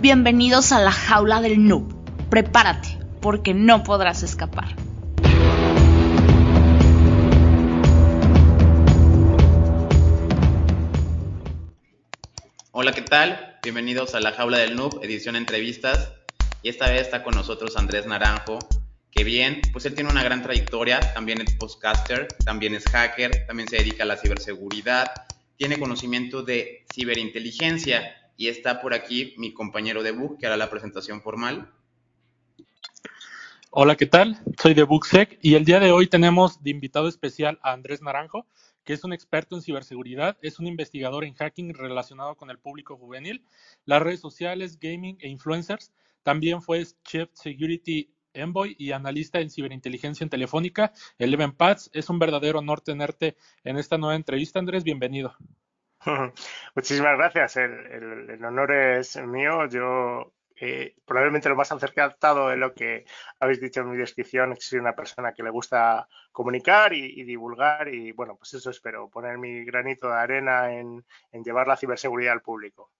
Bienvenidos a la jaula del noob. Prepárate, porque no podrás escapar. Hola, ¿qué tal? Bienvenidos a la jaula del noob, edición entrevistas. Y esta vez está con nosotros Andrés Naranjo, que bien, pues él tiene una gran trayectoria, también es podcaster, también es hacker, también se dedica a la ciberseguridad, tiene conocimiento de ciberinteligencia y está por aquí mi compañero de Bug, que hará la presentación formal. Hola, ¿qué tal? Soy de BugSec y el día de hoy tenemos de invitado especial a Andrés Naranjo, que es un experto en ciberseguridad, es un investigador en hacking relacionado con el público juvenil, las redes sociales, gaming e influencers. También fue Chief Security Envoy y analista en ciberinteligencia en Telefónica, Eleven Paths. Es un verdadero honor tenerte en esta nueva entrevista, Andrés. Bienvenido. Muchísimas gracias. El honor es mío. Yo probablemente lo más acertado de lo que habéis dicho en mi descripción es que soy una persona que le gusta comunicar y divulgar y bueno, pues eso espero, poner mi granito de arena en llevar la ciberseguridad al público.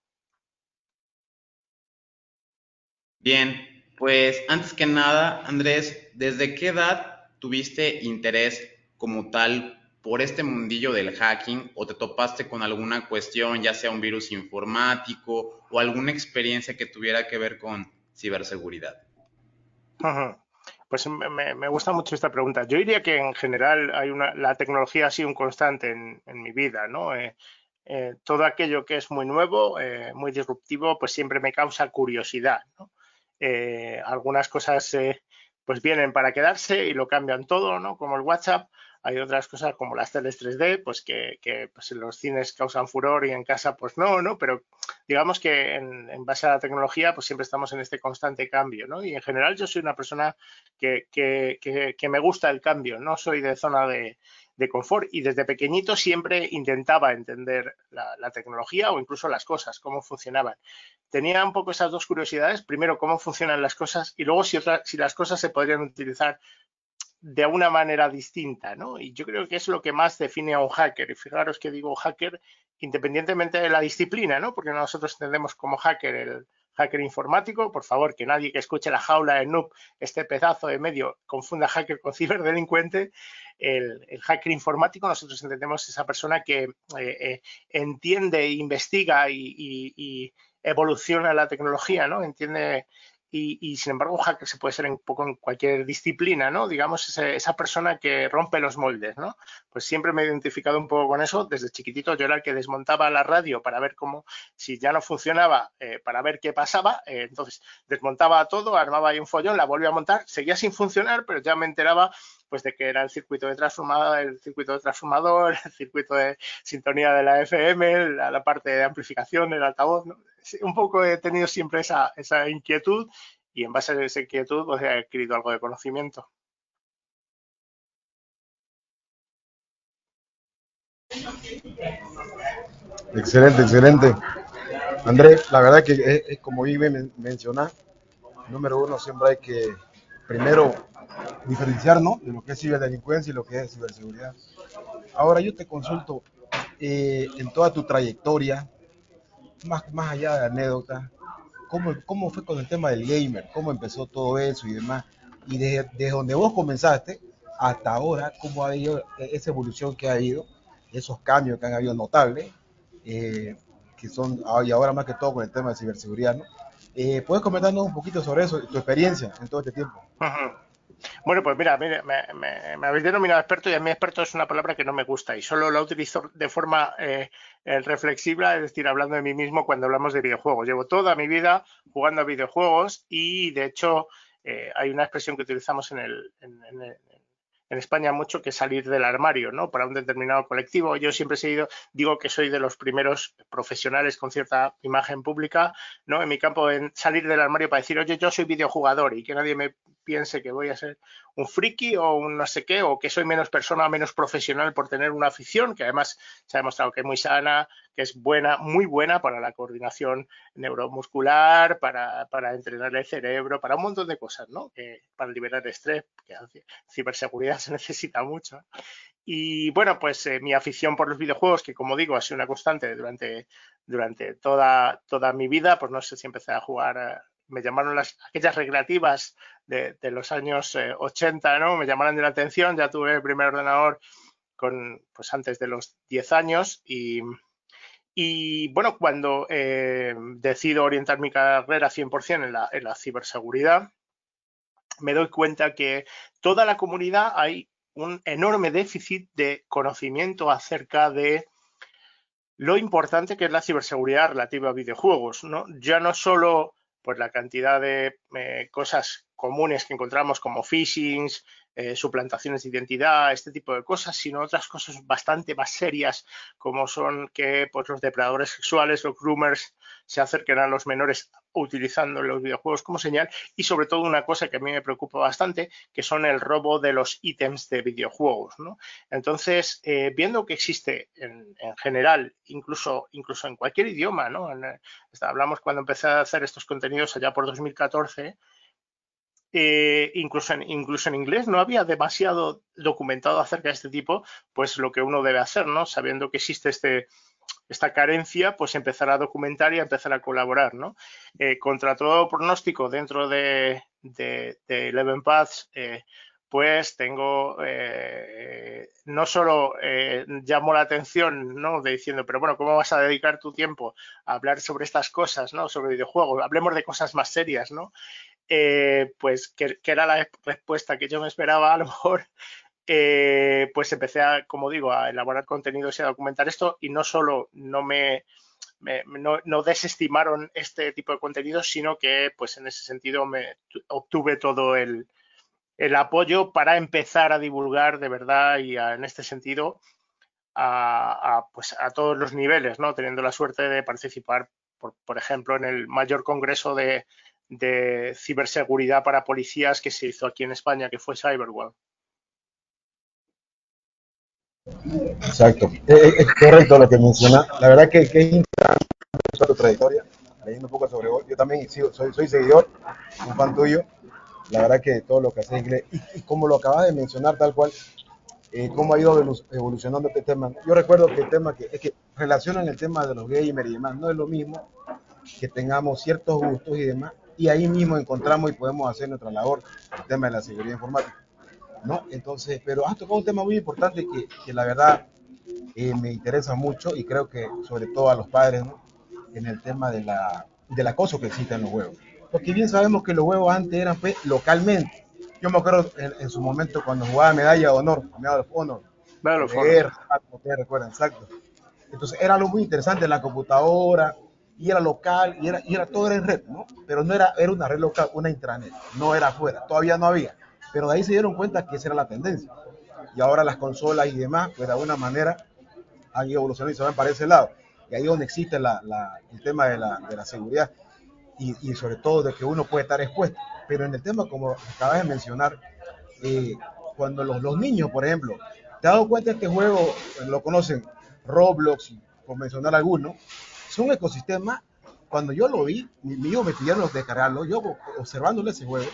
Bien, pues antes que nada, Andrés, ¿desde qué edad tuviste interés como tal por este mundillo del hacking o te topaste con alguna cuestión, ya sea un virus informático o alguna experiencia que tuviera que ver con ciberseguridad? Pues me gusta mucho esta pregunta. Yo diría que en general la tecnología ha sido un constante en mi vida, ¿no? Todo aquello que es muy nuevo, muy disruptivo, pues siempre me causa curiosidad, ¿no? Algunas cosas pues vienen para quedarse y lo cambian todo, ¿no? Como el WhatsApp. Hay otras cosas como las teles 3D, pues que pues en los cines causan furor y en casa pues no, ¿no? Pero digamos que en base a la tecnología pues siempre estamos en este constante cambio, ¿no? Y en general yo soy una persona que me gusta el cambio, no soy de zona de confort y desde pequeñito siempre intentaba entender la tecnología o incluso las cosas, cómo funcionaban. Tenía un poco esas dos curiosidades, primero cómo funcionan las cosas y luego si las cosas se podrían utilizar de una manera distinta, ¿no? Y yo creo que es lo que más define a un hacker. Y fijaros que digo hacker independientemente de la disciplina, ¿no? Porque nosotros entendemos como hacker el hacker informático. Por favor, que nadie que escuche la jaula de noob, este pedazo de medio, confunda hacker con ciberdelincuente. El hacker informático, nosotros entendemos esa persona que entiende, investiga y evoluciona la tecnología, ¿no? Entiende y sin embargo un hacker se puede ser un poco en cualquier disciplina, ¿no? Digamos, esa persona que rompe los moldes, ¿no? Pues siempre me he identificado un poco con eso. Desde chiquitito yo era el que desmontaba la radio para ver cómo, si ya no funcionaba, para ver qué pasaba. Entonces desmontaba todo, armaba ahí un follón, la volvía a montar, seguía sin funcionar, pero ya me enteraba pues de que era el circuito de transformador, el circuito de sintonía de la FM, la parte de amplificación, el altavoz, ¿no? Un poco he tenido siempre esa inquietud y en base a esa inquietud pues he adquirido algo de conocimiento. Excelente, excelente. Andrés, la verdad que es como bien mencionar, número uno, siempre hay que primero diferenciar, ¿no?, de lo que es ciberdelincuencia y lo que es ciberseguridad. Ahora yo te consulto, en toda tu trayectoria, más allá de anécdotas, ¿cómo fue con el tema del gamer? ¿Cómo empezó todo eso y demás? Y desde donde vos comenzaste hasta ahora, ¿cómo ha habido esa evolución que ha habido, esos cambios que han habido notables, que son, y ahora más que todo con el tema de ciberseguridad, ¿no? ¿Puedes comentarnos un poquito sobre eso, tu experiencia en todo este tiempo? Bueno, pues mira, me habéis denominado experto y a mí experto es una palabra que no me gusta y solo la utilizo de forma reflexiva, es decir, hablando de mí mismo cuando hablamos de videojuegos. Llevo toda mi vida jugando a videojuegos y de hecho hay una expresión que utilizamos en España mucho que es salir del armario, ¿no? Para un determinado colectivo. Yo siempre digo que soy de los primeros profesionales con cierta imagen pública, ¿no? En mi campo en salir del armario para decir, oye, yo soy videojugador y que nadie me piense que voy a ser un friki o un no sé qué, o que soy menos persona, menos profesional por tener una afición, que además se ha demostrado que es muy sana, que es buena, muy buena para la coordinación neuromuscular, para entrenar el cerebro, para un montón de cosas, ¿no? Para liberar estrés, que ciberseguridad se necesita mucho. Y bueno, pues mi afición por los videojuegos, que como digo, ha sido una constante durante toda mi vida, pues no sé si empecé a jugar, me llamaron aquellas recreativas de los años 80, ¿no? Me llamaron de la atención, ya tuve el primer ordenador pues antes de los 10 años y bueno, cuando decido orientar mi carrera 100% en la ciberseguridad, me doy cuenta que toda la comunidad hay un enorme déficit de conocimiento acerca de lo importante que es la ciberseguridad relativa a videojuegos, ¿no? Ya no solo pues, la cantidad de cosas comunes que encontramos como phishing, suplantaciones de identidad, este tipo de cosas, sino otras cosas bastante más serias como son que pues, los depredadores sexuales, los groomers, se acerquen a los menores utilizando los videojuegos como señal y sobre todo una cosa que a mí me preocupa bastante, que son el robo de los ítems de videojuegos, ¿no? Entonces, viendo que existe en general, incluso en cualquier idioma, ¿no? Hablamos cuando empecé a hacer estos contenidos allá por 2014, incluso en inglés no había demasiado documentado acerca de este tipo, pues lo que uno debe hacer, ¿no? Sabiendo que existe esta carencia, pues empezar a documentar y a empezar a colaborar, ¿no? Contra todo pronóstico dentro de Eleven Paths, pues tengo, no solo llamó la atención, ¿no? De diciendo, pero bueno, ¿cómo vas a dedicar tu tiempo a hablar sobre estas cosas, ¿no? Sobre videojuegos, hablemos de cosas más serias, ¿no? Pues que era la respuesta que yo me esperaba, a lo mejor, pues empecé como digo, a elaborar contenidos y a documentar esto y no solo no desestimaron este tipo de contenidos, sino que pues en ese sentido obtuve todo el apoyo para empezar a divulgar de verdad y en este sentido pues a todos los niveles, ¿no? Teniendo la suerte de participar, por ejemplo, en el mayor congreso de ciberseguridad para policías que se hizo aquí en España, que fue Cyberworld. Exacto, es correcto lo que menciona. La verdad que es interesante tu trayectoria, leyendo un poco sobre vos. Yo también soy seguidor, un fan tuyo. La verdad que todo lo que haces inglés, y como lo acabas de mencionar tal cual, cómo ha ido evolucionando este tema. Yo recuerdo que el tema es que relacionan el tema de los gamers y demás, no es lo mismo que tengamos ciertos gustos y demás, y ahí mismo encontramos y podemos hacer nuestra labor, el tema de la seguridad informática, ¿no? Entonces, pero has tocado un tema muy importante que la verdad me interesa mucho y creo que sobre todo a los padres, ¿no? En el tema del acoso que existe en los juegos. Porque bien sabemos que los juegos antes eran pues, localmente. Yo me acuerdo en su momento cuando jugaba Medalla de Honor, Medalla of Honor, como ustedes recuerdan, exacto. Entonces era algo muy interesante en la computadora, y era local, y era todo era en red, ¿no? Pero no era una red local, una intranet, no era afuera, todavía no había. Pero de ahí se dieron cuenta que esa era la tendencia. Y ahora las consolas y demás, pues de alguna manera han evolucionado y se van para ese lado. Y ahí es donde existe el tema de la seguridad y sobre todo de que uno puede estar expuesto. Pero en el tema, como acabas de mencionar, cuando los niños, por ejemplo, ¿te has dado cuenta de este juego, lo conocen, Roblox, por mencionar algunos? Son ecosistemas, cuando yo lo vi, mis hijos me pidieron descargarlo, yo observándole ese juego,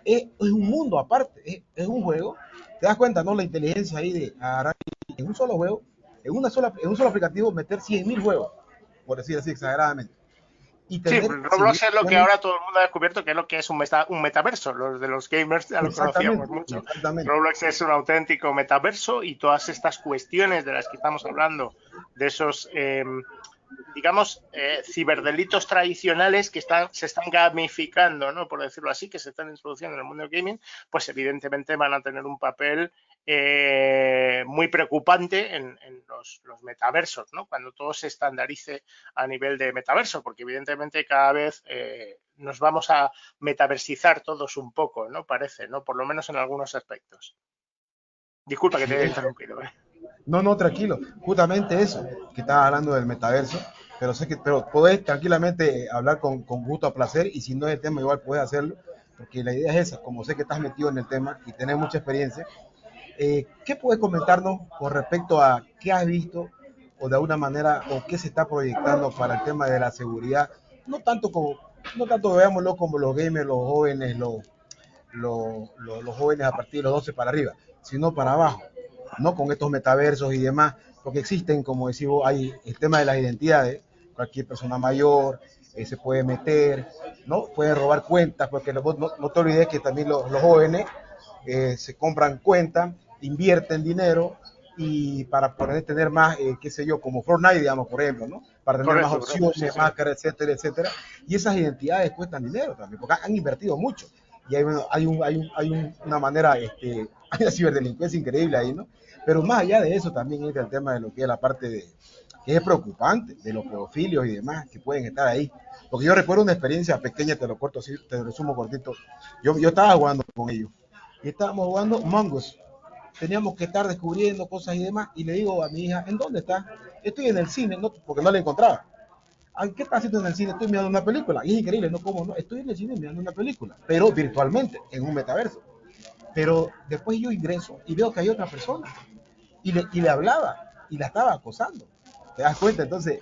es un mundo aparte, es un juego, te das cuenta, ¿no? La inteligencia ahí de agarrar en un solo juego, en un solo aplicativo, meter 100.000 juegos, por decir así exageradamente. Sí, Roblox es lo que ahora todo el mundo ha descubierto que es lo que es un metaverso. Los de los gamers ya lo conocíamos mucho. Roblox es un auténtico metaverso y todas estas cuestiones de las que estamos hablando, de esos, digamos, ciberdelitos tradicionales que se están gamificando, ¿no? Por decirlo así, que se están introduciendo en el mundo del gaming, pues evidentemente van a tener un papel muy preocupante en los metaversos, ¿no? Cuando todo se estandarice a nivel de metaverso, porque evidentemente cada vez nos vamos a metaversizar todos un poco, ¿no? Parece, ¿no? Por lo menos en algunos aspectos. Disculpa que te haya interrumpido, ¿eh? No, tranquilo. Justamente eso, que estabas hablando del metaverso, pero podés tranquilamente hablar con gusto a placer y si no es el tema igual puedes hacerlo. porque la idea es esa, como sé que estás metido en el tema y tenés mucha experiencia, ¿qué puedes comentarnos con respecto a qué has visto o de alguna manera o qué se está proyectando para el tema de la seguridad? No tanto como, no tanto veámoslo como los gamers, los jóvenes, los jóvenes a partir de los 12 para arriba, sino para abajo, no con estos metaversos y demás, porque existen, como decimos, hay el tema de las identidades, cualquier persona mayor se puede meter, ¿no? Puede robar cuentas, porque no te olvides que también los jóvenes se compran cuentas, invierten dinero y para poder tener más, qué sé yo, como Fortnite, digamos, por ejemplo, ¿no? Para tener más opciones, sí, máscaras, etcétera, etcétera. Y esas identidades cuestan dinero también, porque han invertido mucho. Y hay una manera, hay una ciberdelincuencia increíble ahí, ¿no? Pero más allá de eso también entra el tema de lo que es la parte de, que es preocupante, de los pedofilios y demás que pueden estar ahí. Porque yo recuerdo una experiencia pequeña, te lo corto así, te lo resumo cortito. Yo estaba jugando con ellos y estábamos jugando Mongos. Teníamos que estar descubriendo cosas y demás. Y le digo a mi hija, ¿en dónde está? Estoy en el cine, ¿no? Porque no la encontraba. ¿Qué estás haciendo en el cine? Estoy mirando una película. Y es increíble, ¿no? ¿Cómo no? Estoy en el cine mirando una película, pero virtualmente, en un metaverso. Pero después yo ingreso y veo que hay otra persona. Y le hablaba y la estaba acosando. ¿Te das cuenta? Entonces,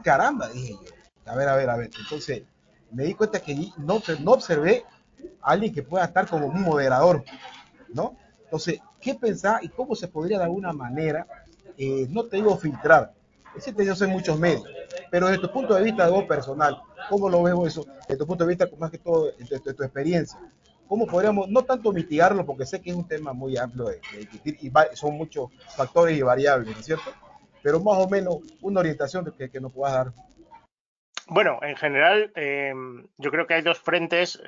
caramba, dije yo. A ver, a ver, a ver. Entonces, me di cuenta que no observé a alguien que pueda estar como un moderador, ¿no? Entonces, ¿qué pensás y cómo se podría de alguna manera, no te digo filtrar, es decir, yo sé muchos medios, pero desde tu punto de vista de vos personal, ¿cómo lo veo eso? Desde tu punto de vista, más que todo, de tu experiencia, ¿cómo podríamos, no tanto mitigarlo, porque sé que es un tema muy amplio de discutir y son muchos factores y variables, ¿no es cierto? Pero más o menos una orientación que nos puedas dar. Bueno, en general, yo creo que hay dos frentes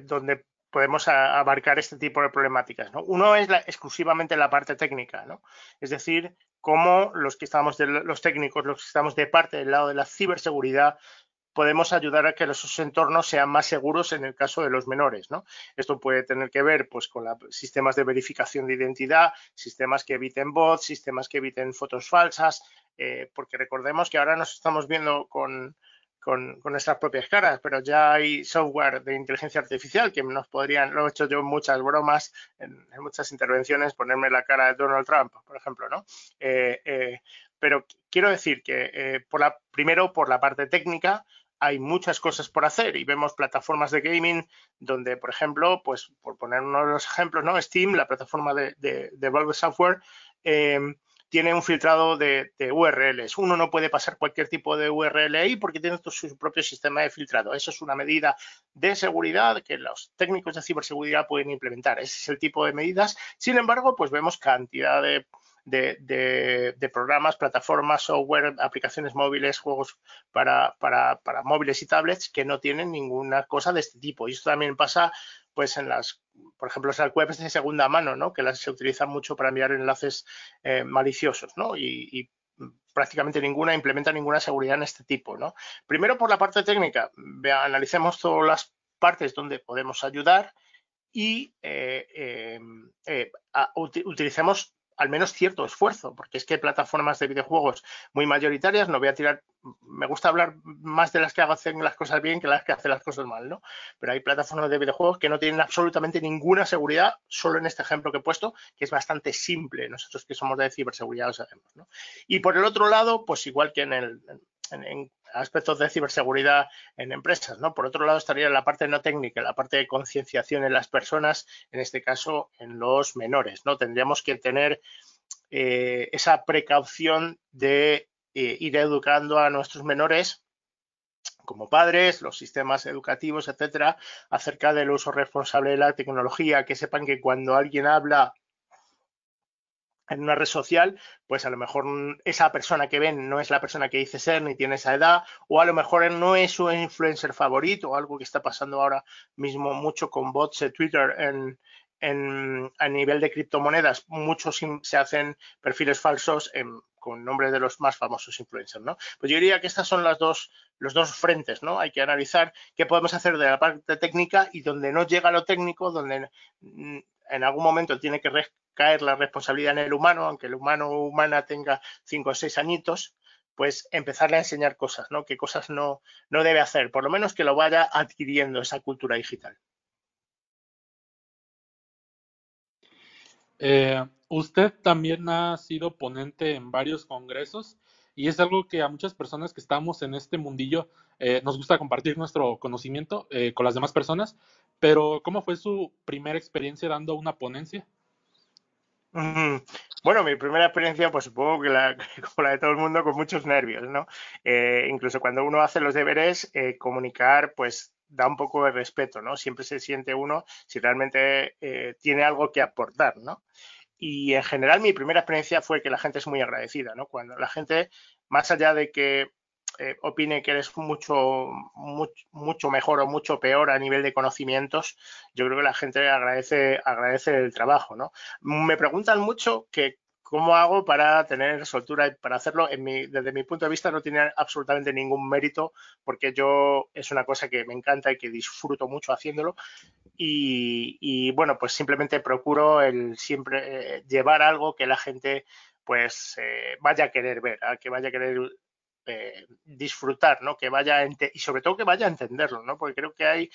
donde podemos abarcar este tipo de problemáticas, ¿no? Uno es exclusivamente la parte técnica, ¿no? Es decir, cómo los que estamos los técnicos, los que estamos de parte del lado de la ciberseguridad, podemos ayudar a que esos entornos sean más seguros en el caso de los menores, ¿no? Esto puede tener que ver pues, con sistemas de verificación de identidad, sistemas que eviten bots, sistemas que eviten fotos falsas, porque recordemos que ahora nos estamos viendo con nuestras propias caras, pero ya hay software de inteligencia artificial que nos podrían, lo he hecho yo en muchas bromas, en muchas intervenciones, ponerme la cara de Donald Trump, por ejemplo, ¿no? Pero quiero decir que primero por la parte técnica hay muchas cosas por hacer y vemos plataformas de gaming donde, por ejemplo, pues por poner uno de los ejemplos, ¿no? Steam, la plataforma de Valve Software, tiene un filtrado de URLs. Uno no puede pasar cualquier tipo de URL ahí porque tiene su propio sistema de filtrado. Eso es una medida de seguridad que los técnicos de ciberseguridad pueden implementar. Ese es el tipo de medidas. Sin embargo, pues vemos cantidad de programas, plataformas, software, aplicaciones móviles, juegos para móviles y tablets que no tienen ninguna cosa de este tipo. Y esto también pasa pues por ejemplo, las webs de segunda mano, ¿no? Que se utilizan mucho para enviar enlaces maliciosos, ¿no? Y prácticamente ninguna implementa ninguna seguridad en este tipo, ¿no? Primero, por la parte técnica, analicemos todas las partes donde podemos ayudar y utilicemos al menos cierto esfuerzo, porque es que hay plataformas de videojuegos muy mayoritarias, no voy a tirar, me gusta hablar más de las que hacen las cosas bien que las que hacen las cosas mal, ¿no? Pero hay plataformas de videojuegos que no tienen absolutamente ninguna seguridad, solo en este ejemplo que he puesto, que es bastante simple, nosotros que somos de ciberseguridad lo sabemos, ¿no? Y por el otro lado, pues igual que en aspectos de ciberseguridad en empresas, ¿no? Por otro lado estaría la parte no técnica, la parte de concienciación en las personas, en este caso en los menores, ¿no? Tendríamos que tener esa precaución de ir educando a nuestros menores como padres, los sistemas educativos, etcétera, acerca del uso responsable de la tecnología, que sepan que cuando alguien habla en una red social, pues a lo mejor esa persona que ven no es la persona que dice ser ni tiene esa edad, o a lo mejor no es su influencer favorito, o algo que está pasando ahora mismo mucho con bots de Twitter a nivel de criptomonedas. Muchos se hacen perfiles falsos con nombres de los más famosos influencers, ¿no? Pues yo diría que estas son los dos frentes, ¿no? Hay que analizar qué podemos hacer de la parte técnica y donde no llega lo técnico, donde en algún momento tiene que caer la responsabilidad en el humano, aunque el humana tenga 5 o 6 añitos, pues empezarle a enseñar cosas, ¿no? Qué cosas no debe hacer, por lo menos que lo vaya adquiriendo esa cultura digital. Usted también ha sido ponente en varios congresos y es algo que a muchas personas que estamos en este mundillo nos gusta compartir nuestro conocimiento con las demás personas, pero ¿cómo fue su primera experiencia dando una ponencia? Bueno, mi primera experiencia, pues supongo que como la de todo el mundo, con muchos nervios, ¿no? Incluso cuando uno hace los deberes, comunicar, pues da un poco de respeto, ¿no? Siempre se siente uno si realmente tiene algo que aportar, ¿no? Y en general mi primera experiencia fue que la gente es muy agradecida, ¿no? Cuando la gente, más allá de que opine que eres mucho mejor o mucho peor a nivel de conocimientos, yo creo que la gente agradece el trabajo, ¿no? Me preguntan mucho que cómo hago para tener soltura y para hacerlo. Desde mi punto de vista no tiene absolutamente ningún mérito porque es una cosa que me encanta y que disfruto mucho haciéndolo. Bueno, pues simplemente procuro el siempre llevar algo que la gente pues vaya a querer ver, que vaya a querer disfrutar, ¿no? Y sobre todo que vaya a entenderlo, ¿no? Porque creo que hay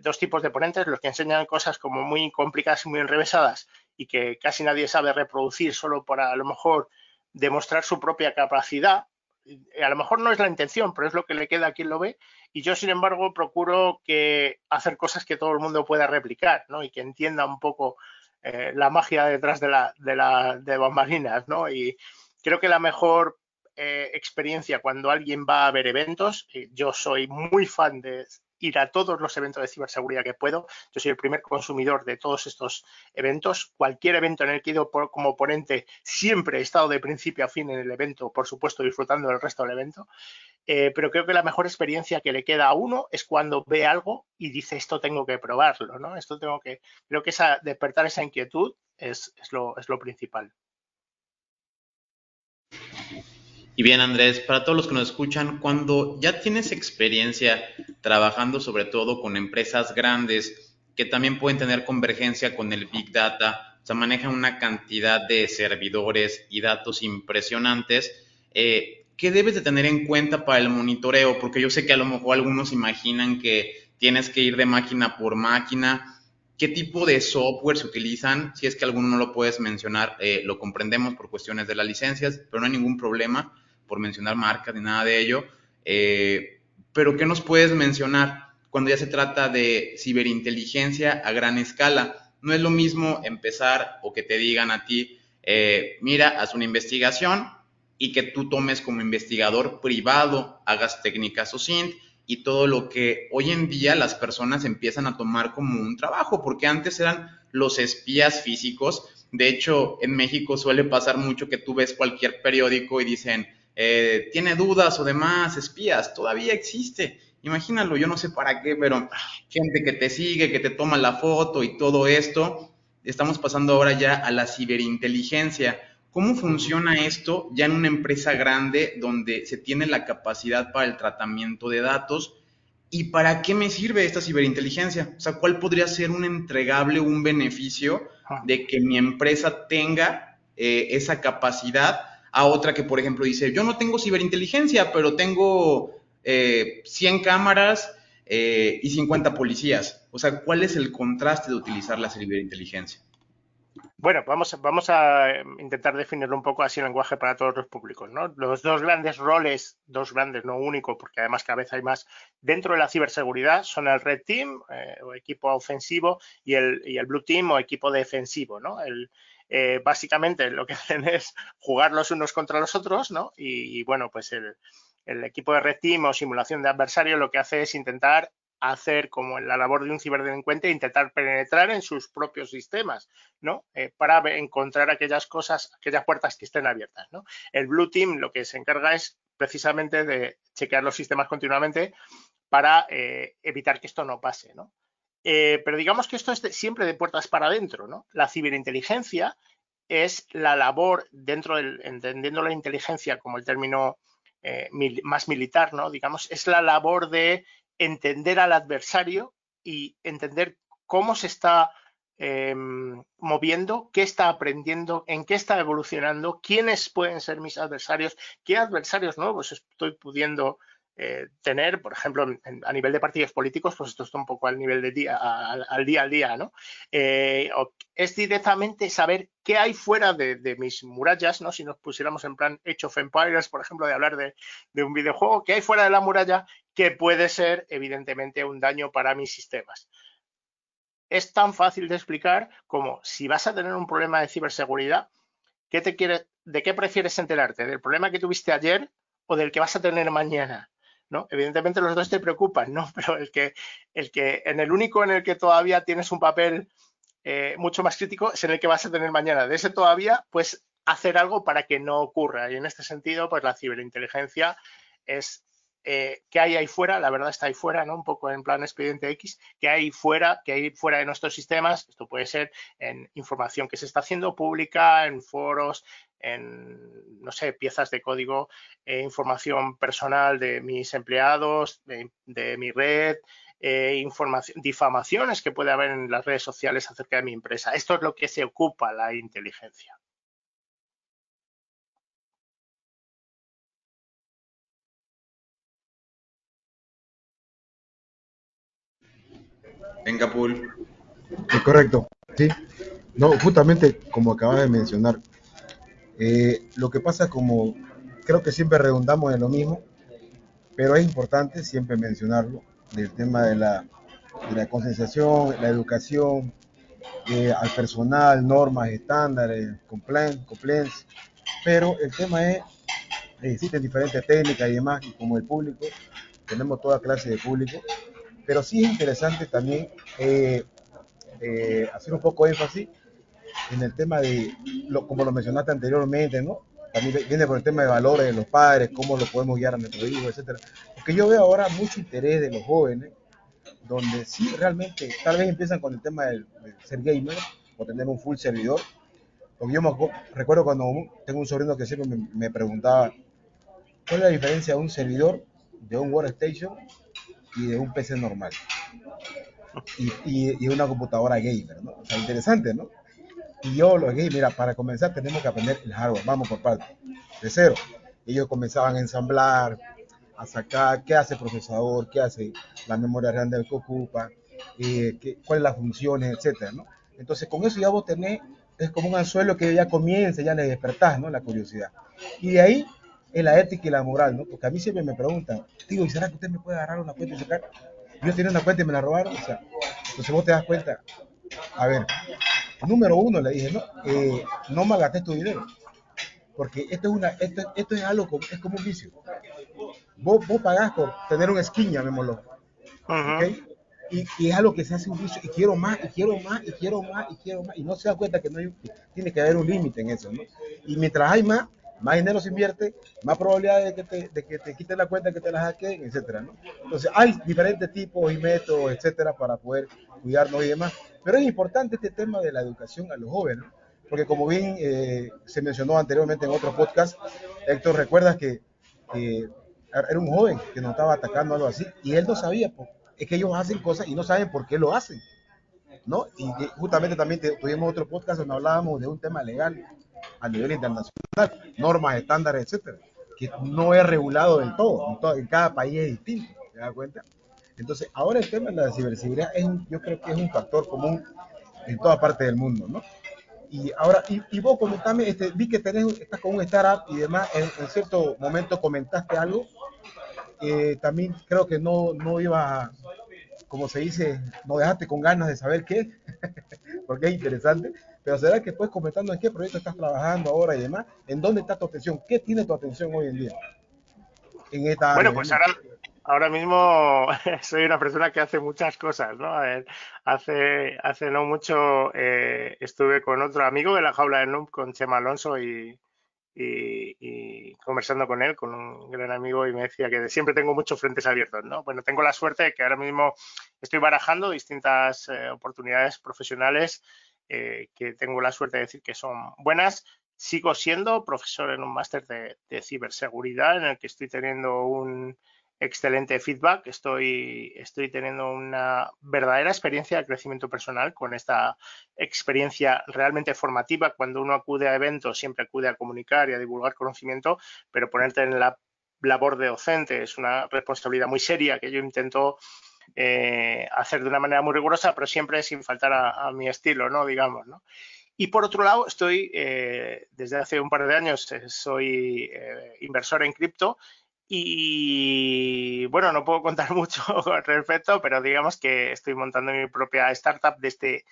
dos tipos de ponentes, los que enseñan cosas como muy complicadas y muy enrevesadas y que casi nadie sabe reproducir solo para a lo mejor demostrar su propia capacidad. A lo mejor no es la intención, pero es lo que le queda a quien lo ve. Y yo, sin embargo, procuro hacer cosas que todo el mundo pueda replicar, ¿no? Y que entienda un poco la magia detrás de bambalinas, ¿no? Y creo que la mejor experiencia cuando alguien va a ver eventos, yo soy muy fan de ir a todos los eventos de ciberseguridad que puedo. Yo soy el primer consumidor de todos estos eventos. Cualquier evento en el que he ido como ponente, siempre he estado de principio a fin en el evento, por supuesto, disfrutando del resto del evento. Pero creo que la mejor experiencia que le queda a uno es cuando ve algo y dice, esto tengo que probarlo, ¿no? Creo que despertar esa inquietud es lo principal. Y bien, Andrés, para todos los que nos escuchan, cuando ya tienes experiencia trabajando sobre todo con empresas grandes que también pueden tener convergencia con el Big Data, o sea, manejan una cantidad de servidores y datos impresionantes, ¿qué debes de tener en cuenta para el monitoreo? Porque yo sé que a lo mejor algunos imaginan que tienes que ir de máquina por máquina. ¿Qué tipo de software se utilizan? Si es que alguno no lo puedes mencionar, lo comprendemos por cuestiones de las licencias, pero no hay ningún problema por mencionar marcas ni nada de ello. Pero ¿qué nos puedes mencionar cuando ya se trata de ciberinteligencia a gran escala? No es lo mismo empezar o que te digan a ti, mira, haz una investigación y que tú tomes como investigador privado, hagas técnicas OSINT y todo lo que hoy en día las personas empiezan a tomar como un trabajo, porque antes eran los espías físicos. De hecho, en México suele pasar mucho que tú ves cualquier periódico y dicen, tiene dudas o demás, espías, todavía existe. Imagínalo, yo no sé para qué, pero gente que te sigue, que te toma la foto y todo esto. Estamos pasando ahora ya a la ciberinteligencia. ¿Cómo funciona esto ya en una empresa grande donde se tiene la capacidad para el tratamiento de datos? ¿Y para qué me sirve esta ciberinteligencia? O sea, ¿cuál podría ser un entregable, un beneficio de que mi empresa tenga esa capacidad a otra que, por ejemplo, dice, yo no tengo ciberinteligencia, pero tengo 100 cámaras y 50 policías? O sea, ¿cuál es el contraste de utilizar la ciberinteligencia? Bueno, vamos a intentar definirlo un poco así en lenguaje para todos los públicos, ¿no? Los dos grandes roles, dos grandes, no único, porque además cada vez hay más, dentro de la ciberseguridad son el Red Team o equipo ofensivo y el Blue Team o equipo defensivo, ¿no? Básicamente lo que hacen es jugar los unos contra los otros, ¿no? Bueno, pues el equipo de Red Team o simulación de adversario lo que hace es intentar hacer como la labor de un ciberdelincuente, intentar penetrar en sus propios sistemas, ¿no? Para encontrar aquellas puertas que estén abiertas, ¿no? El Blue Team lo que se encarga es precisamente de chequear los sistemas continuamente para evitar que esto no pase, ¿no? Pero digamos que esto es siempre de puertas para adentro, ¿no? La ciberinteligencia es la labor entendiendo la inteligencia como el término más militar, ¿no? Digamos, es la labor de entender al adversario y entender cómo se está moviendo, qué está aprendiendo, en qué está evolucionando, quiénes pueden ser mis adversarios, qué adversarios nuevos estoy pudiendo tener, por ejemplo, a nivel de partidos políticos, pues esto está un poco al nivel de día, al día, ¿no? Es directamente saber qué hay fuera de mis murallas, ¿no? Si nos pusiéramos en plan Age of Empires, por ejemplo, de hablar de un videojuego, qué hay fuera de la muralla que puede ser, evidentemente, un daño para mis sistemas. Es tan fácil de explicar como si vas a tener un problema de ciberseguridad, ¿de qué prefieres enterarte? ¿Del problema que tuviste ayer o del que vas a tener mañana? ¿No? Evidentemente los dos te preocupan, ¿no? Pero en el único en el que todavía tienes un papel mucho más crítico es en el que vas a tener mañana. De ese todavía, pues hacer algo para que no ocurra. Y en este sentido, pues la ciberinteligencia es qué hay ahí fuera, la verdad está ahí fuera, ¿no? Un poco en plan expediente X, qué hay fuera de nuestros sistemas. Esto puede ser en información que se está haciendo pública, en foros, en, no sé, piezas de código, información personal de mis empleados, de mi red, difamaciones que puede haber en las redes sociales acerca de mi empresa. Esto es lo que se ocupa la inteligencia. Venga, Pool. Es correcto, sí. No, justamente como acabas de mencionar, lo que pasa como creo que siempre redundamos en lo mismo, pero es importante siempre mencionarlo, del tema de la concienciación, la educación, al personal, normas, estándares, compliance, pero el tema es, existen diferentes técnicas y demás, y como el público, tenemos toda clase de público, pero sí es interesante también hacer un poco de énfasis en el tema de, como lo mencionaste anteriormente, ¿no? También viene por el tema de valores de los padres, cómo lo podemos guiar a nuestros hijos, etcétera. Porque yo veo ahora mucho interés de los jóvenes, donde sí realmente, tal vez empiezan con el tema de ser gamer o tener un full servidor. Porque yo recuerdo cuando tengo un sobrino que siempre me preguntaba, ¿cuál es la diferencia de un servidor, de un workstation y de un PC normal? Y una computadora gamer, ¿no? O sea, interesante, ¿no? Y yo los gays, mira, para comenzar tenemos que aprender el hardware, vamos por partes, de cero. Ellos comenzaban a ensamblar, a sacar qué hace el procesador, qué hace la memoria RAM que ocupa, cuáles las funciones, etcétera, ¿no? Entonces con eso ya vos tenés, es como un anzuelo que ya comienza, ya le despertás, ¿no? La curiosidad. Y de ahí es la ética y la moral, ¿no? Porque a mí siempre me preguntan, tío, ¿y será que usted me puede agarrar una cuenta y sacar? Yo tenía una cuenta y me la robaron, o sea, entonces vos te das cuenta, a ver, número uno le dije, no malgastes tu dinero, porque esto es algo, es como un vicio. Vos pagás por tener un skin, llamémoslo, ¿ok? Y es algo que se hace un vicio, y quiero más, y quiero más, y quiero más, y quiero más, y no se da cuenta que tiene que haber un límite en eso, ¿no? Y mientras hay más dinero se invierte, más probabilidad de que te quiten la cuenta, que te la hackeen, etcétera, ¿no? Entonces hay diferentes tipos y métodos, etcétera, para poder cuidarnos y demás. Pero es importante este tema de la educación a los jóvenes, ¿no? Porque como bien se mencionó anteriormente en otro podcast, Héctor, recuerdas que era un joven que nos estaba atacando, algo así, y él no sabía, es que ellos hacen cosas y no saben por qué lo hacen, ¿no? Y justamente también tuvimos otro podcast donde hablábamos de un tema legal a nivel internacional, normas, estándares, etcétera, que no es regulado del todo, en cada país es distinto, ¿te das cuenta? Entonces, ahora el tema de la ciberseguridad yo creo que es un factor común en toda parte del mundo, ¿no? Y ahora, vos comentame, vi que estás con un startup y demás, en cierto momento comentaste algo, también creo que no iba, como se dice, no dejaste con ganas de saber qué, porque es interesante, pero será que puedes comentarnos en qué proyecto estás trabajando ahora y demás, en dónde está tu atención, qué tiene tu atención hoy en día en esta área. Bueno, pues ahora mismo soy una persona que hace muchas cosas, ¿no? A ver, hace no mucho estuve con otro amigo de la jaula del NUP, con Chema Alonso, y conversando con él, con un gran amigo, y me decía que siempre tengo muchos frentes abiertos, ¿no? Bueno, tengo la suerte de que ahora mismo estoy barajando distintas oportunidades profesionales que tengo la suerte de decir que son buenas. Sigo siendo profesor en un máster de ciberseguridad en el que estoy teniendo excelente feedback. Estoy teniendo una verdadera experiencia de crecimiento personal con esta experiencia realmente formativa. Cuando uno acude a eventos, siempre acude a comunicar y a divulgar conocimiento, pero ponerte en la labor de docente es una responsabilidad muy seria que yo intento hacer de una manera muy rigurosa, pero siempre sin faltar a mi estilo, ¿no? Digamos, ¿no? Y por otro lado, estoy, desde hace un par de años, soy inversor en cripto y, bueno, no puedo contar mucho al respecto, pero digamos que estoy montando mi propia startup de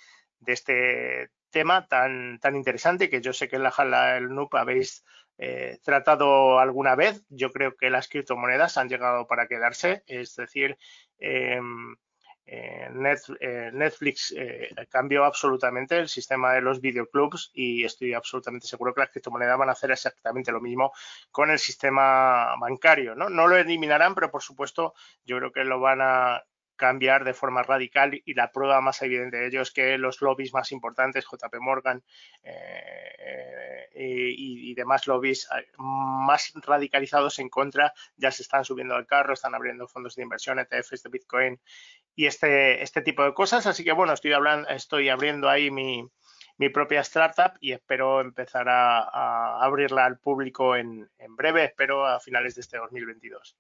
este tema tan interesante que yo sé que en la Jala del NUP habéis tratado alguna vez. Yo creo que las criptomonedas han llegado para quedarse, es decir, Netflix cambió absolutamente el sistema de los videoclubs y estoy absolutamente seguro que las criptomonedas van a hacer exactamente lo mismo con el sistema bancario, ¿no? No lo eliminarán, pero por supuesto yo creo que lo van a cambiar de forma radical y la prueba más evidente de ello es que los lobbies más importantes, JP Morgan y demás lobbies más radicalizados en contra, ya se están subiendo al carro, están abriendo fondos de inversión, ETFs de Bitcoin y este tipo de cosas. Así que bueno, estoy abriendo ahí mi propia startup y espero empezar a abrirla al público en breve, espero a finales de este 2022.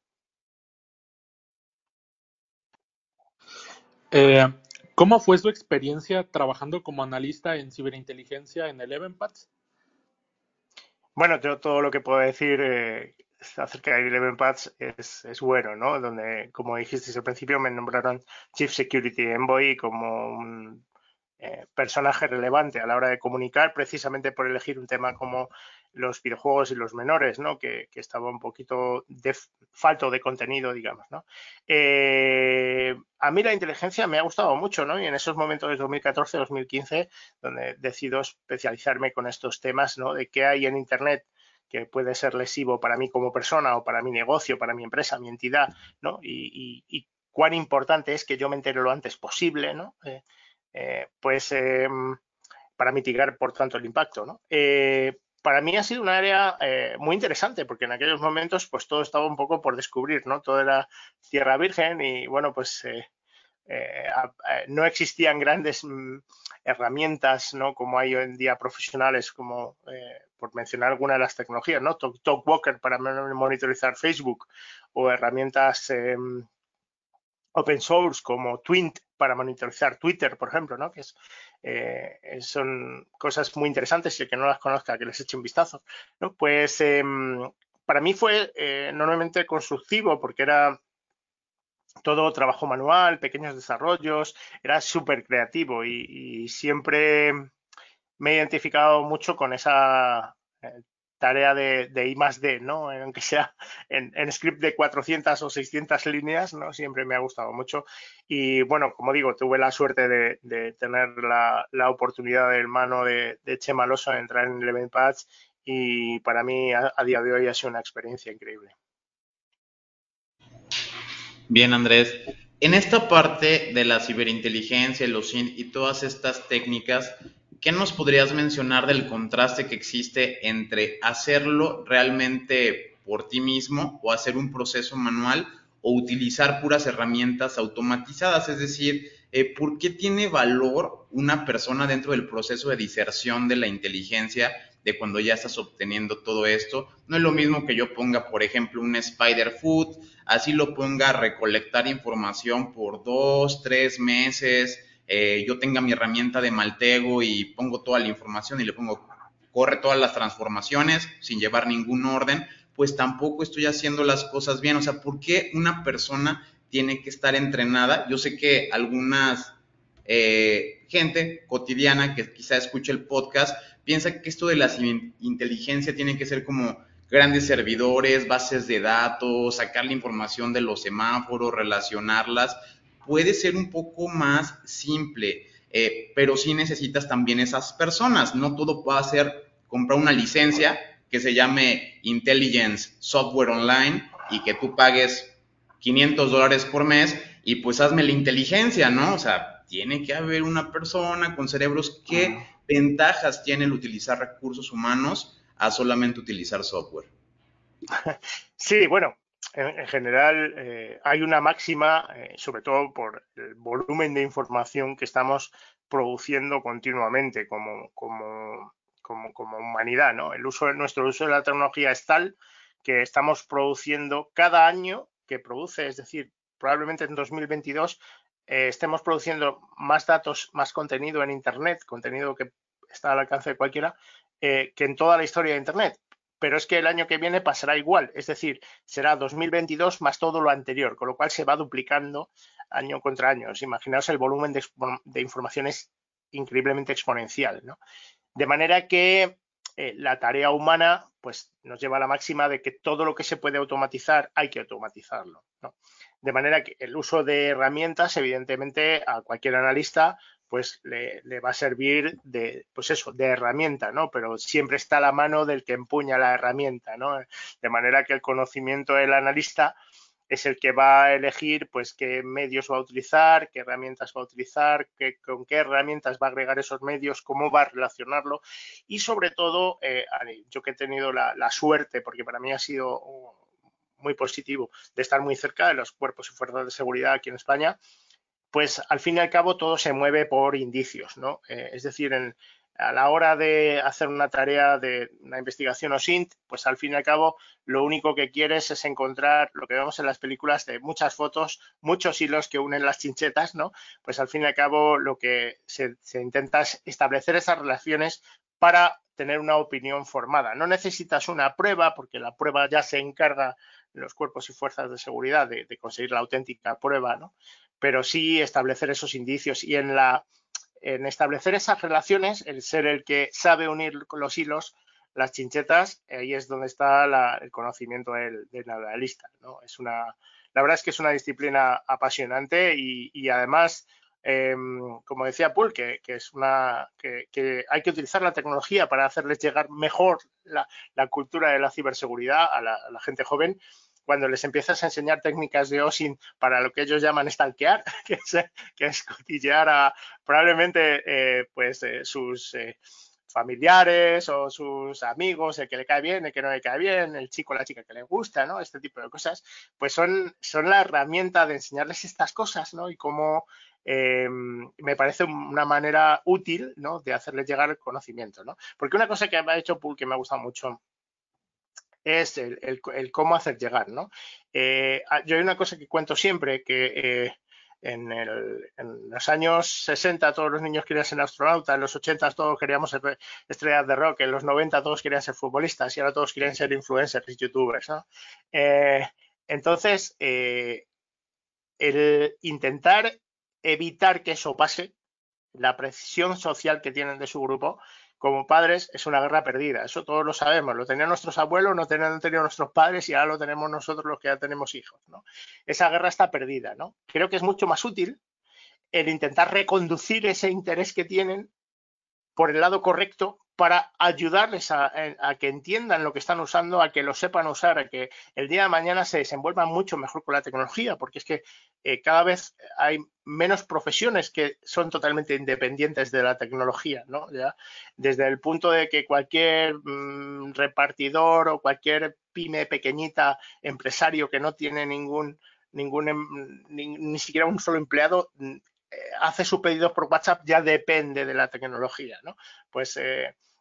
¿Cómo fue su experiencia trabajando como analista en ciberinteligencia en Eleven Paths? Bueno, yo todo lo que puedo decir acerca de Eleven Paths es bueno, ¿no? Donde, como dijisteis al principio, me nombraron Chief Security Envoy como un personaje relevante a la hora de comunicar, precisamente por elegir un tema como los videojuegos y los menores, ¿no? Que estaba un poquito falto de contenido, digamos, ¿no? A mí la inteligencia me ha gustado mucho, ¿no? Y en esos momentos de 2014-2015, donde decido especializarme con estos temas, ¿no? De qué hay en Internet que puede ser lesivo para mí como persona o para mi negocio, para mi empresa, mi entidad, ¿no? Y cuán importante es que yo me entere lo antes posible, ¿no? Para mitigar, por tanto, el impacto, ¿no? Para mí ha sido un área muy interesante porque en aquellos momentos pues todo estaba un poco por descubrir, ¿no? Todo era tierra virgen y bueno, pues no existían grandes herramientas, ¿no? Como hay hoy en día profesionales, como por mencionar alguna de las tecnologías, ¿no? Talkwalker para monitorizar Facebook o herramientas open source como Twint para monitorizar Twitter, por ejemplo, ¿no? Que son cosas muy interesantes y el que no las conozca, que les eche un vistazo, ¿no? Pues para mí fue enormemente constructivo porque era todo trabajo manual, pequeños desarrollos, era súper creativo y siempre me he identificado mucho con esa tarea de I+D, ¿no? Aunque sea en script de 400 o 600 líneas, ¿no? Siempre me ha gustado mucho. Y bueno, como digo, tuve la suerte de tener la oportunidad de hermano de Chema Alonso de entrar en Eleven Paths y para mí a día de hoy ha sido una experiencia increíble. Bien, Andrés. En esta parte de la ciberinteligencia, los y todas estas técnicas, ¿qué nos podrías mencionar del contraste que existe entre hacerlo realmente por ti mismo o hacer un proceso manual o utilizar puras herramientas automatizadas? Es decir, ¿por qué tiene valor una persona dentro del proceso de diserción de la inteligencia de cuando ya estás obteniendo todo esto? No es lo mismo que yo ponga, por ejemplo, un spider food, así lo ponga a recolectar información por 2, 3 meses, yo tenga mi herramienta de Maltego y pongo toda la información y le pongo, corre todas las transformaciones sin llevar ningún orden, pues tampoco estoy haciendo las cosas bien. O sea, ¿por qué una persona tiene que estar entrenada? Yo sé que algunas gente cotidiana que quizá escuche el podcast piensa que esto de la inteligencia tiene que ser como grandes servidores, bases de datos, sacar la información de los semáforos, relacionarlas. Puede ser un poco más simple, pero sí necesitas también esas personas. No todo puede ser comprar una licencia que se llame Intelligence Software Online y que tú pagues $500 por mes y pues hazme la inteligencia, ¿no? O sea, tiene que haber una persona con cerebros. ¿Qué ventajas tiene el utilizar recursos humanos a solamente utilizar software? Sí, bueno, en general hay una máxima, sobre todo por el volumen de información que estamos produciendo continuamente como humanidad, ¿no? Nuestro uso de la tecnología es tal que estamos produciendo cada año que produce, es decir, probablemente en 2022 estemos produciendo más datos, más contenido en Internet, contenido que está al alcance de cualquiera, que en toda la historia de Internet. Pero es que el año que viene pasará igual, es decir, será 2022 más todo lo anterior, con lo cual se va duplicando año contra año. Imaginaos el volumen de información es increíblemente exponencial, ¿no? De manera que la tarea humana pues, nos lleva a la máxima de que todo lo que se puede automatizar hay que automatizarlo, ¿no? De manera que el uso de herramientas, evidentemente, a cualquier analista pues le va a servir de, pues eso, de herramienta, ¿no? Pero siempre está a la mano del que empuña la herramienta, ¿no? De manera que el conocimiento del analista es el que va a elegir pues qué medios va a utilizar, qué herramientas va a utilizar, con qué herramientas va a agregar esos medios, cómo va a relacionarlo y sobre todo, yo que he tenido la suerte, porque para mí ha sido muy positivo, de estar muy cerca de los cuerpos y fuerzas de seguridad aquí en España, pues al fin y al cabo todo se mueve por indicios, ¿no? Es decir, a la hora de hacer una tarea de una investigación OSINT, pues al fin y al cabo lo único que quieres es encontrar lo que vemos en las películas de muchas fotos, muchos hilos que unen las chinchetas, ¿no? Pues al fin y al cabo lo que se intenta es establecer esas relaciones para tener una opinión formada. No necesitas una prueba, porque la prueba ya se encarga los cuerpos y fuerzas de seguridad de conseguir la auténtica prueba, ¿no? Pero sí establecer esos indicios y en establecer esas relaciones, el ser el que sabe unir los hilos, las chinchetas, ahí es donde está el conocimiento del analista, ¿no? La verdad es que es una disciplina apasionante y además, como decía Paul, que hay que utilizar la tecnología para hacerles llegar mejor la cultura de la ciberseguridad a la gente joven. Cuando les empiezas a enseñar técnicas de OSINT para lo que ellos llaman stalkear, que es cotillear a probablemente sus familiares o sus amigos, el que le cae bien, el que no le cae bien, el chico o la chica que le gusta, ¿no? Este tipo de cosas, pues son la herramienta de enseñarles estas cosas, ¿no? Y cómo me parece una manera útil, ¿no? De hacerles llegar el conocimiento, ¿no? Porque una cosa que me ha hecho Paul que me ha gustado mucho es el cómo hacer llegar, ¿no? Yo hay una cosa que cuento siempre, que en los años 60 todos los niños querían ser astronautas, en los 80 todos queríamos ser estrellas de rock, en los 90 todos querían ser futbolistas y ahora todos quieren ser influencers y youtubers, ¿no? Entonces, el intentar evitar que eso pase, la presión social que tienen de su grupo, como padres es una guerra perdida, eso todos lo sabemos, lo tenían nuestros abuelos, no tenían tenido nuestros padres y ahora lo tenemos nosotros los que ya tenemos hijos, ¿no? Esa guerra está perdida, ¿no? Creo que es mucho más útil el intentar reconducir ese interés que tienen por el lado correcto para ayudarles a que entiendan lo que están usando, a que lo sepan usar, a que el día de mañana se desenvuelvan mucho mejor con la tecnología, porque es que cada vez hay menos profesiones que son totalmente independientes de la tecnología, ¿no? ¿Ya? Desde el punto de que cualquier repartidor o cualquier pyme pequeñita, empresario que no tiene ni siquiera un solo empleado, hace sus pedidos por WhatsApp, ya depende de la tecnología, ¿no? Pues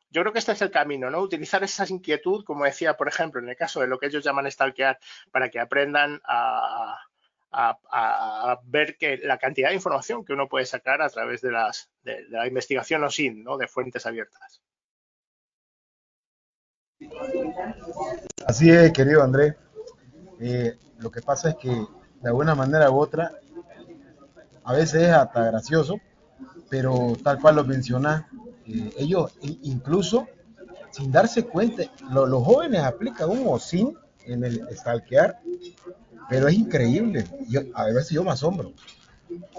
yo creo que este es el camino, ¿no? Utilizar esa inquietud, como decía, por ejemplo, en el caso de lo que ellos llaman stalkear, para que aprendan a ver que la cantidad de información que uno puede sacar a través de la investigación OSINT, ¿no? De fuentes abiertas. Así es, querido Andrés. Lo que pasa es que de alguna manera u otra, a veces es hasta gracioso, pero tal cual lo mencionás, ellos incluso sin darse cuenta, los jóvenes aplican un OSINT en el stalkear, pero es increíble. A veces yo me asombro,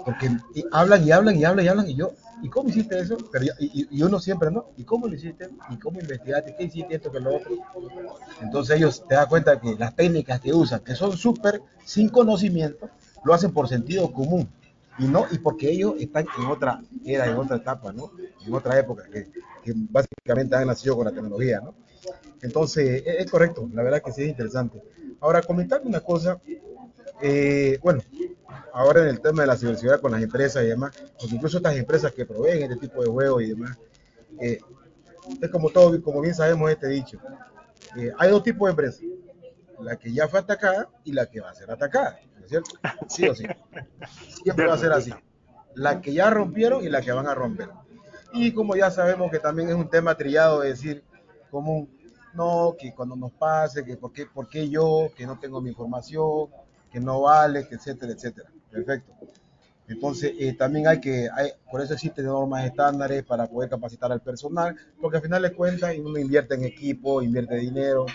porque hablan y hablan y hablan y hablan y yo, ¿y cómo hiciste eso? Pero y uno siempre, ¿no? ¿Y cómo lo hiciste? ¿Y cómo investigaste? ¿Qué hiciste esto que lo otro? Entonces ellos te dan cuenta que las técnicas que usan, que son súper sin conocimiento, lo hacen por sentido común. Y porque ellos están en otra era, en otra etapa, ¿no? En otra época, que básicamente han nacido con la tecnología, ¿no? Entonces, es correcto, la verdad que sí es interesante. Ahora, comentarme una cosa, bueno, ahora en el tema de la ciberseguridad con las empresas y demás, porque incluso estas empresas que proveen este tipo de juegos y demás, eh, es como todo, como bien sabemos este dicho, hay dos tipos de empresas, la que ya fue atacada y la que va a ser atacada, ¿no es cierto? Sí o sí, siempre va a ser así, la que ya rompieron y la que van a romper. Y como ya sabemos que también es un tema trillado de decir común, no, que cuando nos pase, que por qué yo, que no tengo mi información, que no vale, que etcétera, etcétera. Perfecto. Entonces, también por eso existen normas estándares para poder capacitar al personal, porque al final de cuentas uno invierte en equipo, invierte dinero,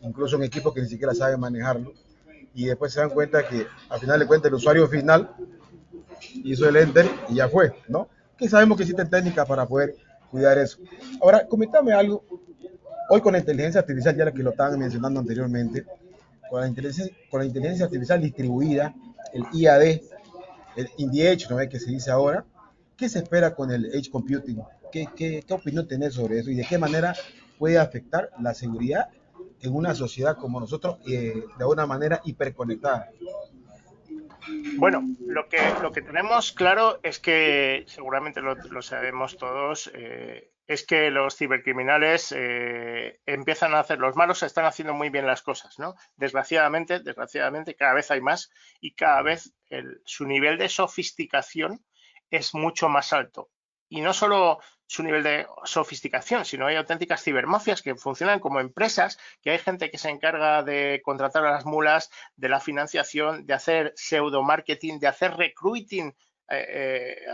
incluso en equipos que ni siquiera saben manejarlo, y después se dan cuenta que al final de cuentas el usuario final hizo el enter y ya fue, ¿no? Que sabemos que existen técnicas para poder cuidar eso. Ahora, comentame algo. Hoy con la inteligencia artificial, ya que lo estaban mencionando anteriormente, con la inteligencia artificial distribuida, el IAD, el in the edge, ¿no? Que se dice ahora, ¿qué se espera con el edge computing? ¿Qué opinión tenés sobre eso y de qué manera puede afectar la seguridad en una sociedad como nosotros, de una manera hiperconectada? Bueno, lo que tenemos claro es que, seguramente lo sabemos todos, es que los cibercriminales empiezan a hacer, los malos están haciendo muy bien las cosas, ¿no? Desgraciadamente, cada vez hay más y cada vez su nivel de sofisticación es mucho más alto. Y no solo su nivel de sofisticación, sino hay auténticas cibermafias que funcionan como empresas, que hay gente que se encarga de contratar a las mulas, de la financiación, de hacer pseudo marketing, de hacer recruiting.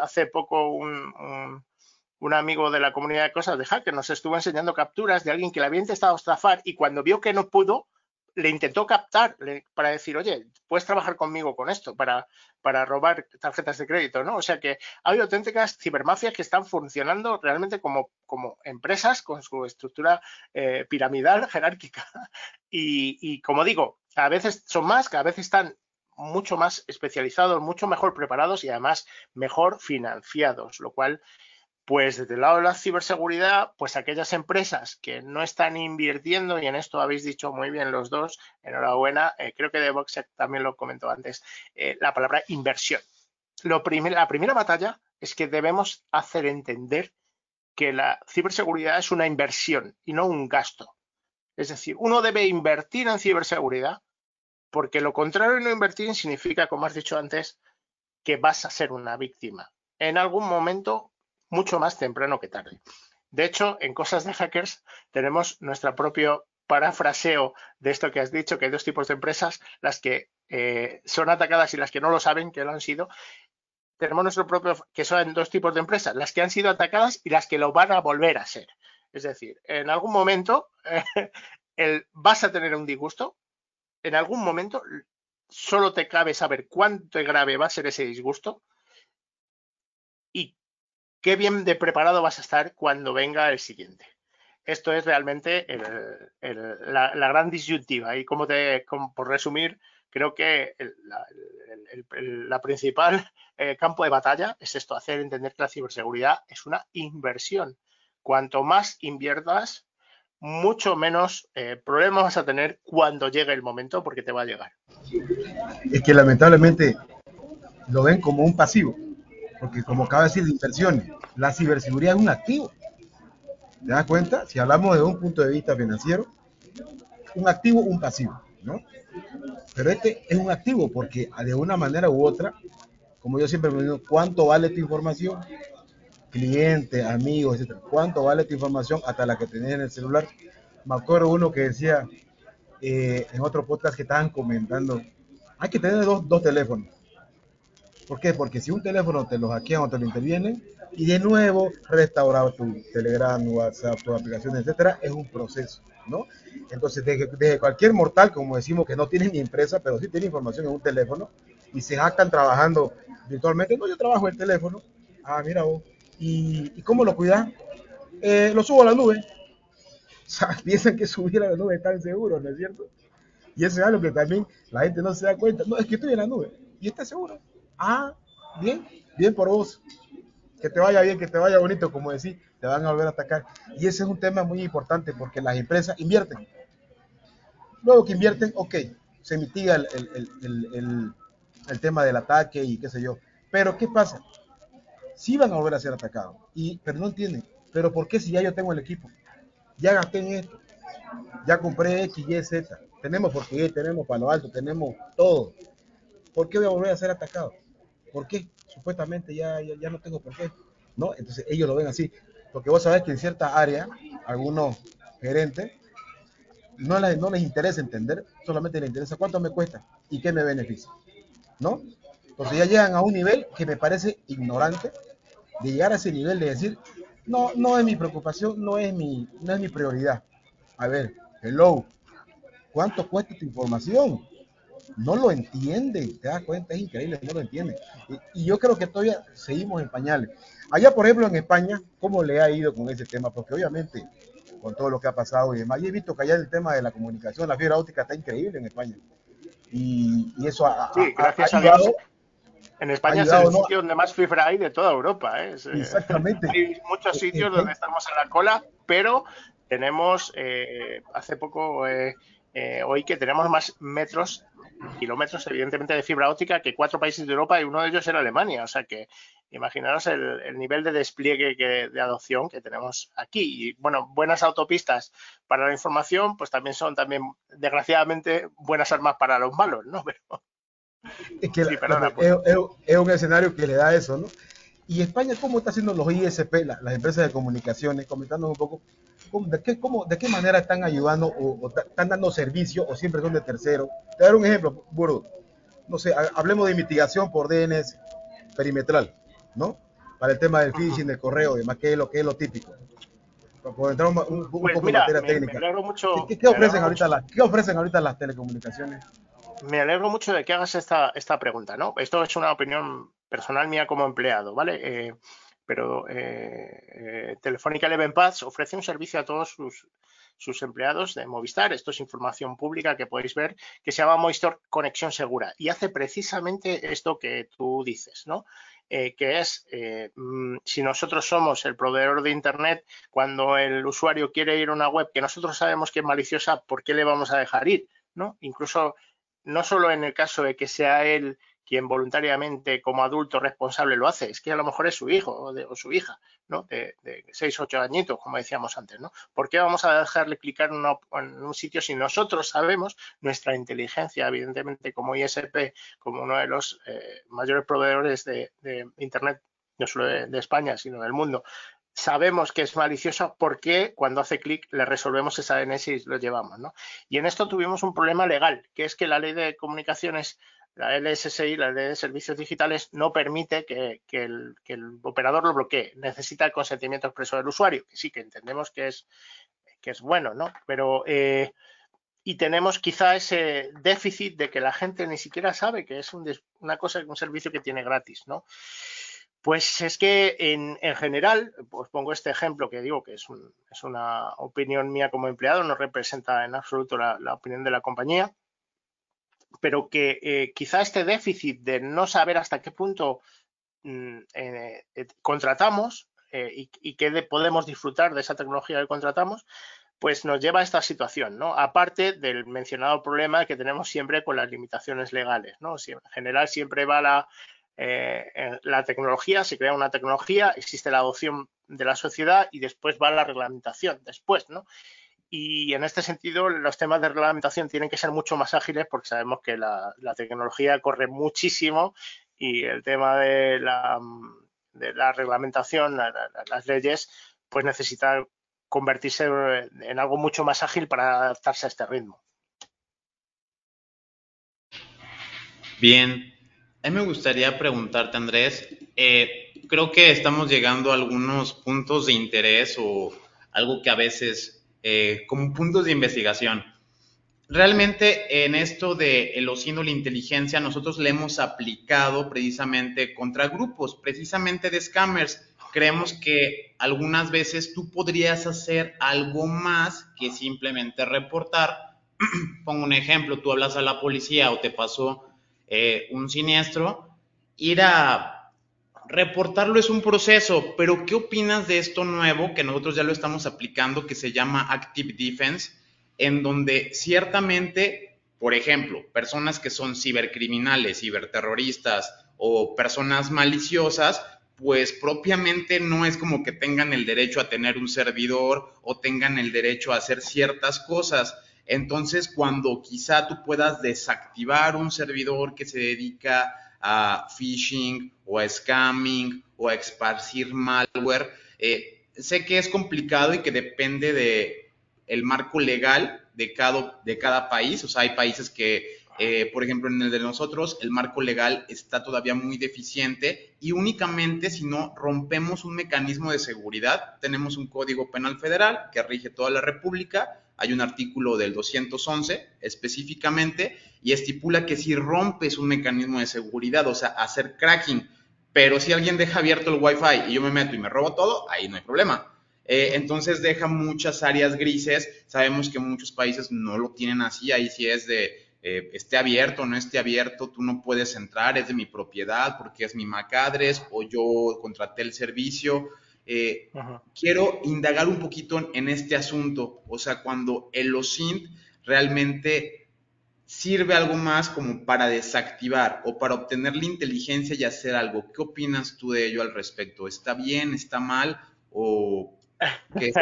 Hace poco un amigo de la comunidad de cosas de hacker nos estuvo enseñando capturas de alguien que le había intentado estafar y cuando vio que no pudo, le intentó captar para decir, oye, puedes trabajar conmigo con esto para robar tarjetas de crédito, ¿no? O sea que hay auténticas cibermafias que están funcionando realmente como empresas con su estructura piramidal, jerárquica. Y como digo, cada vez son más, cada vez están mucho más especializados, mucho mejor preparados y además mejor financiados, lo cual pues desde el lado de la ciberseguridad, pues aquellas empresas que no están invirtiendo, y en esto habéis dicho muy bien los dos, enhorabuena, creo que de Voxec también lo comentó antes, la palabra inversión. La primera batalla es que debemos hacer entender que la ciberseguridad es una inversión y no un gasto. Es decir, uno debe invertir en ciberseguridad porque lo contrario de no invertir significa, como has dicho antes, que vas a ser una víctima. En algún momento mucho más temprano que tarde. De hecho, en Cosas de Hackers tenemos nuestro propio parafraseo de esto que has dicho, que hay dos tipos de empresas, las que son atacadas y las que no lo saben que lo han sido. Tenemos nuestro propio, que son dos tipos de empresas, las que han sido atacadas y las que lo van a volver a ser. Es decir, en algún momento vas a tener un disgusto, en algún momento solo te cabe saber cuánto grave va a ser ese disgusto y qué bien de preparado vas a estar cuando venga el siguiente. Esto es realmente la gran disyuntiva. Y por resumir, creo que la principal campo de batalla es esto, hacer entender que la ciberseguridad es una inversión. Cuanto más inviertas, mucho menos problemas vas a tener cuando llegue el momento, porque te va a llegar. Es que lamentablemente lo ven como un pasivo, porque como acaba de decir de inversiones, la ciberseguridad es un activo. ¿Te das cuenta? Si hablamos de un punto de vista financiero, un activo, un pasivo, ¿no? Pero este es un activo porque de una manera u otra, como yo siempre me digo, ¿cuánto vale tu información? Clientes, amigos, etcétera. ¿Cuánto vale tu información hasta la que tenés en el celular? Me acuerdo uno que decía en otro podcast que estaban comentando, hay que tener dos teléfonos. ¿Por qué? Porque si un teléfono te lo hackean o te lo intervienen, y de nuevo restaurar tu Telegram, WhatsApp, tus aplicaciones, etcétera, es un proceso, ¿no? Entonces, desde cualquier mortal, como decimos, que no tiene ni empresa, pero sí tiene información en un teléfono, y se jactan trabajando virtualmente, no, yo trabajo en el teléfono, mira vos, ¿y cómo lo cuidas? Lo subo a la nube. O sea, piensan que subir a la nube es tan seguro, ¿no es cierto? Y eso es algo que también la gente no se da cuenta. No, es que estoy en la nube. ¿Y estás seguro? Bien, bien por vos. Que te vaya bien, que te vaya bonito, como decís, te van a volver a atacar. Y ese es un tema muy importante porque las empresas invierten. Luego que invierten, ok, se mitiga el tema del ataque y qué sé yo. Pero ¿qué pasa? Sí van a volver a ser atacados, pero no entienden. ¿Pero por qué si ya yo tengo el equipo? Ya gasté en esto, ya compré X, Y, Z. Tenemos Porque tenemos Palo Alto, tenemos todo. ¿Por qué voy a volver a ser atacado? ¿Por qué? Supuestamente ya no tengo por qué. ¿No? Entonces ellos lo ven así. Porque vos sabés que en cierta área, algunos gerentes, no les interesa entender, solamente les interesa cuánto me cuesta y qué me beneficia. ¿No? Entonces ya llegan a un nivel que me parece ignorante, de llegar a ese nivel de decir, no es mi preocupación, no es mi prioridad. A ver, hello, ¿cuánto cuesta tu información? No lo entienden, te das cuenta, es increíble, no lo entienden. Y yo creo que todavía seguimos en pañales. Allá, por ejemplo, en España, ¿cómo le ha ido con ese tema? Porque obviamente, con todo lo que ha pasado y demás, y he visto que allá el tema de la comunicación, la fibra óptica está increíble en España. Y eso Sí, ha gracias a Dios. ayudado. En España es Ayudado, el ¿no? sitio donde más fibra hay de toda Europa. Exactamente. Hay muchos sitios donde estamos en la cola, pero tenemos, hace poco oí que tenemos más kilómetros, evidentemente, de fibra óptica que 4 países de Europa y uno de ellos era Alemania. O sea que imaginaros el nivel de despliegue de adopción que tenemos aquí. Y bueno, buenas autopistas para la información, pues también son desgraciadamente, buenas armas para los malos, ¿no? Pero, Es que sí, perdona, pues. es un escenario que le da eso, ¿no? Y España, ¿cómo está haciendo los ISP, las empresas de comunicaciones? Comentándonos un poco, ¿de qué manera están ayudando o están dando servicio o siempre son de tercero? Te voy a dar un ejemplo, Burro. No sé, hablemos de mitigación por DNS perimetral, ¿no? Para el tema del phishing, del correo, demás, que es lo típico. Por entrar un Pues poco en mira, materia me técnica. alegro mucho. ¿Qué ofrecen ahorita las telecomunicaciones? Me alegro mucho de que hagas esta pregunta, ¿no? Esto es una opinión personal mía como empleado, ¿vale? Pero Telefónica Eleven Paths ofrece un servicio a todos sus empleados de Movistar. Esto es información pública que podéis ver, que se llama Movistar Conexión Segura y hace precisamente esto que tú dices, ¿no? Que es, si nosotros somos el proveedor de Internet, cuando el usuario quiere ir a una web que nosotros sabemos que es maliciosa, ¿por qué le vamos a dejar ir? ¿No? Incluso no solo en el caso de que sea él quien voluntariamente como adulto responsable lo hace, es que a lo mejor es su hijo o su hija, ¿no? De 6, 8 añitos, como decíamos antes, ¿no? ¿Por qué vamos a dejarle clicar en un sitio si nosotros sabemos, nuestra inteligencia, evidentemente, como ISP, como uno de los mayores proveedores de Internet, no solo de España, sino del mundo, sabemos que es malicioso porque cuando hace clic le resolvemos esa DNS y lo llevamos, ¿no? Y en esto tuvimos un problema legal, que es que la ley de comunicaciones, la LSSI, la ley de servicios digitales, no permite que el operador lo bloquee. Necesita el consentimiento expreso del usuario, que sí, que entendemos que es bueno, ¿no? Pero y tenemos quizá ese déficit de que la gente ni siquiera sabe que es un servicio que tiene gratis, ¿no? Pues es que en general, pues pongo este ejemplo que digo que es una opinión mía como empleado, no representa en absoluto la opinión de la compañía, pero que quizá este déficit de no saber hasta qué punto contratamos y qué podemos disfrutar de esa tecnología que contratamos, pues nos lleva a esta situación, ¿no? Aparte del mencionado problema que tenemos siempre con las limitaciones legales, ¿no? En general siempre va la tecnología, se crea una tecnología, existe la adopción de la sociedad y después va la reglamentación, después, ¿no? Y en este sentido, los temas de reglamentación tienen que ser mucho más ágiles porque sabemos que la tecnología corre muchísimo y el tema de la reglamentación, las leyes, pues necesita convertirse en algo mucho más ágil para adaptarse a este ritmo. Bien, a mí me gustaría preguntarte, Andrés, creo que estamos llegando a algunos puntos de interés o algo que a veces, como puntos de investigación. Realmente en esto de el OSINT, la inteligencia, nosotros le hemos aplicado precisamente contra grupos, precisamente de scammers. Creemos que algunas veces tú podrías hacer algo más que simplemente reportar. Pongo un ejemplo, tú hablas a la policía o te pasó un siniestro, ir a reportarlo es un proceso, pero ¿qué opinas de esto nuevo que nosotros ya lo estamos aplicando que se llama Active Defense? en donde ciertamente, por ejemplo, personas que son cibercriminales, ciberterroristas o personas maliciosas, pues propiamente no es como que tengan el derecho a tener un servidor o tengan el derecho a hacer ciertas cosas. Entonces, cuando quizá tú puedas desactivar un servidor que se dedica a phishing o a scamming o a esparcir malware, sé que es complicado y que depende de el marco legal de cada país. O sea, hay países que, por ejemplo, en el de nosotros, el marco legal está todavía muy deficiente y únicamente si no rompemos un mecanismo de seguridad, tenemos un código penal federal que rige toda la República, hay un artículo del 211 específicamente y estipula que si rompes un mecanismo de seguridad, o sea, hacer cracking, pero si alguien deja abierto el Wi-Fi y yo me meto y me robo todo, ahí no hay problema. Entonces deja muchas áreas grises. Sabemos que muchos países no lo tienen así. Ahí sí es de esté abierto o no esté abierto, tú no puedes entrar, es de mi propiedad porque es mi MAC address o yo contraté el servicio. Quiero indagar un poquito en este asunto. O sea, cuando el OSINT realmente sirve algo más como para desactivar o para obtener la inteligencia y hacer algo. ¿Qué opinas tú de ello al respecto? ¿Está bien? ¿Está mal? ¿O qué se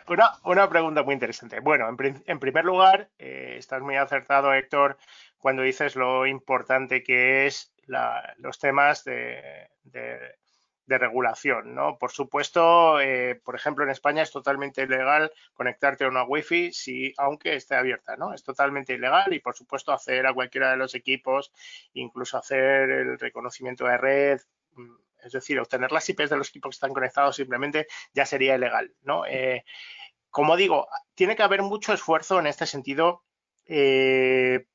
puede? Una pregunta muy interesante. Bueno, en primer lugar, estás muy acertado, Héctor, cuando dices lo importante que es los temas de regulación, ¿no? Por supuesto, por ejemplo, en España es totalmente ilegal conectarte a una Wi-Fi aunque esté abierta, ¿no? Es totalmente ilegal y, por supuesto, acceder a cualquiera de los equipos, incluso hacer el reconocimiento de red, es decir, obtener las IPs de los equipos que están conectados simplemente ya sería ilegal, ¿no? Como digo, tiene que haber mucho esfuerzo en este sentido en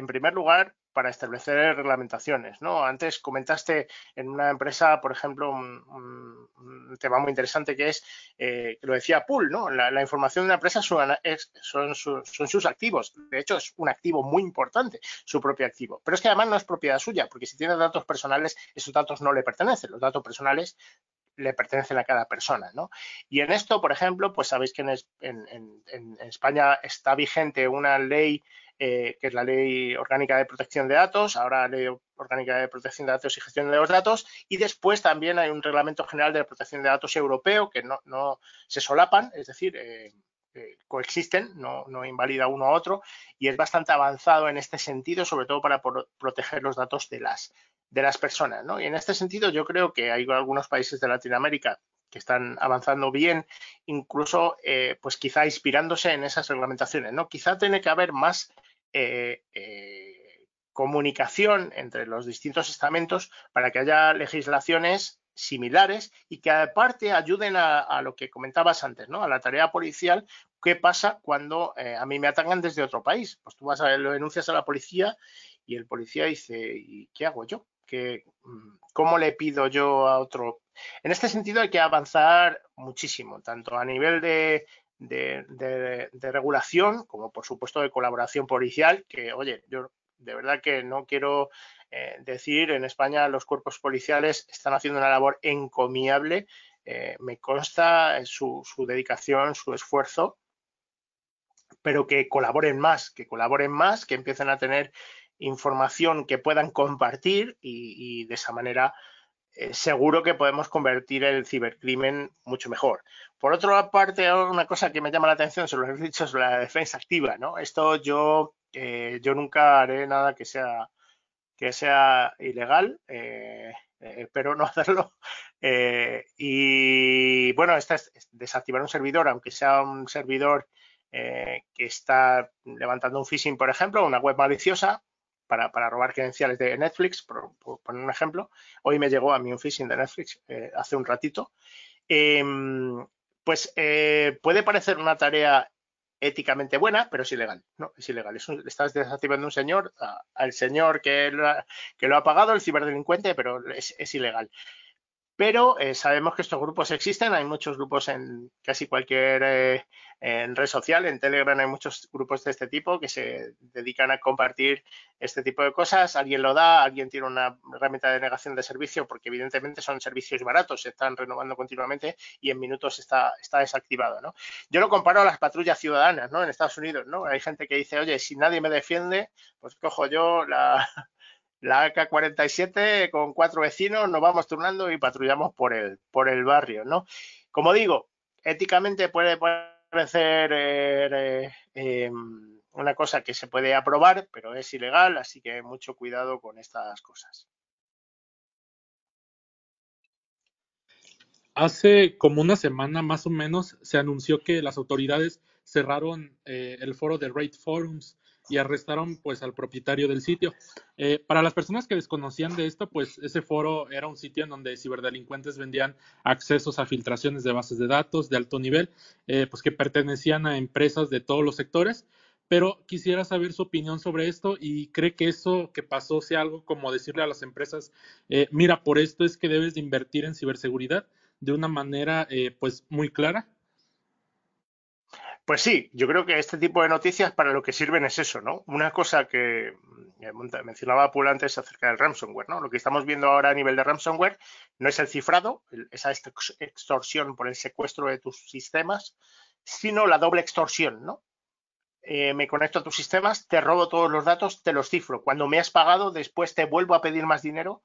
primer lugar, para establecer reglamentaciones, ¿no? Antes comentaste en una empresa, por ejemplo, un tema muy interesante que es, que lo decía Pool, ¿no? La información de una empresa son sus activos. De hecho, es un activo muy importante, su propio activo. Pero es que además no es propiedad suya, porque si tiene datos personales, esos datos no le pertenecen. Los datos personales le pertenecen a cada persona, ¿no? Y en esto, por ejemplo, pues sabéis que en España está vigente una ley que es la Ley Orgánica de Protección de Datos, ahora la Ley Orgánica de Protección de Datos y Gestión de los Datos, y después también hay un Reglamento General de Protección de Datos europeo que no se solapan, es decir, coexisten, no invalida uno a otro, y es bastante avanzado en este sentido, sobre todo para proteger los datos de las personas, ¿no? Y en este sentido yo creo que hay algunos países de Latinoamérica que están avanzando bien, incluso pues quizá inspirándose en esas reglamentaciones, ¿no? Quizá tiene que haber más comunicación entre los distintos estamentos para que haya legislaciones similares y que aparte ayuden a lo que comentabas antes, ¿no? A la tarea policial. ¿Qué pasa cuando a mí me atacan desde otro país? Pues tú lo denuncias a la policía y el policía dice, ¿y qué hago yo? ¿Cómo le pido yo a otro? En este sentido hay que avanzar muchísimo, tanto a nivel de regulación como, por supuesto, de colaboración policial, que, oye, yo de verdad que no quiero decir, en España los cuerpos policiales están haciendo una labor encomiable, me consta su dedicación, su esfuerzo, pero que colaboren más, que empiecen a tener información que puedan compartir y de esa manera seguro que podemos convertir el cibercrimen mucho mejor. Por otra parte, una cosa que me llama la atención sobre lo que has dicho sobre la defensa activa, ¿no? Esto yo nunca haré nada que sea ilegal, espero no hacerlo. Y bueno, esta es desactivar un servidor, aunque sea un servidor que está levantando un phishing, por ejemplo, una web maliciosa, para robar credenciales de Netflix, por poner un ejemplo. Hoy me llegó a mí un phishing de Netflix hace un ratito. Pues puede parecer una tarea éticamente buena, pero es ilegal. No, es ilegal. Estás desactivando un señor, al señor que lo ha pagado, el ciberdelincuente, pero es ilegal. Pero sabemos que estos grupos existen, hay muchos grupos en casi cualquier en red social, en Telegram hay muchos grupos de este tipo que se dedican a compartir este tipo de cosas. Alguien lo da, alguien tiene una herramienta de negación de servicio, porque evidentemente son servicios baratos, se están renovando continuamente y en minutos está desactivado, ¿no? Yo lo comparo a las patrullas ciudadanas, ¿no? En Estados Unidos, ¿no? Hay gente que dice, oye, si nadie me defiende, pues cojo yo la AK-47 con 4 vecinos, nos vamos turnando y patrullamos por el barrio, ¿no? Como digo, éticamente puede parecer una cosa que se puede aprobar, pero es ilegal, así que mucho cuidado con estas cosas. Hace como una semana más o menos se anunció que las autoridades cerraron el foro de Raid Forums y arrestaron pues al propietario del sitio. Para las personas que desconocían de esto, pues ese foro era un sitio en donde ciberdelincuentes vendían accesos a filtraciones de bases de datos de alto nivel, pues que pertenecían a empresas de todos los sectores. Pero quisiera saber su opinión sobre esto y cree que eso que pasó sea algo como decirle a las empresas, mira, por esto es que debes de invertir en ciberseguridad de una manera pues muy clara. Pues sí, yo creo que este tipo de noticias para lo que sirven es eso, ¿no? Una cosa que mencionaba Paul antes acerca del ransomware, ¿no? Lo que estamos viendo ahora a nivel de ransomware no es el cifrado, esa extorsión por el secuestro de tus sistemas, sino la doble extorsión, ¿no? Me conecto a tus sistemas, te robo todos los datos, te los cifro. Cuando me has pagado, después te vuelvo a pedir más dinero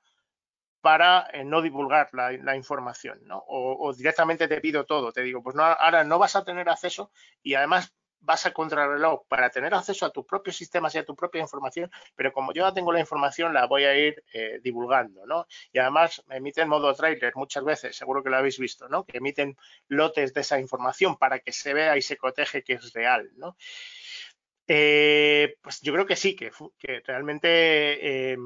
para no divulgar la información, ¿no? O directamente te pido todo, te digo, pues no, ahora no vas a tener acceso y además vas a contrarreloj para tener acceso a tus propios sistemas y a tu propia información, pero como yo ya tengo la información, la voy a ir divulgando, ¿no? Y además emiten modo trailer muchas veces, seguro que lo habéis visto, ¿no? Que emiten lotes de esa información para que se vea y se coteje que es real, ¿no? Pues yo creo que sí, que realmente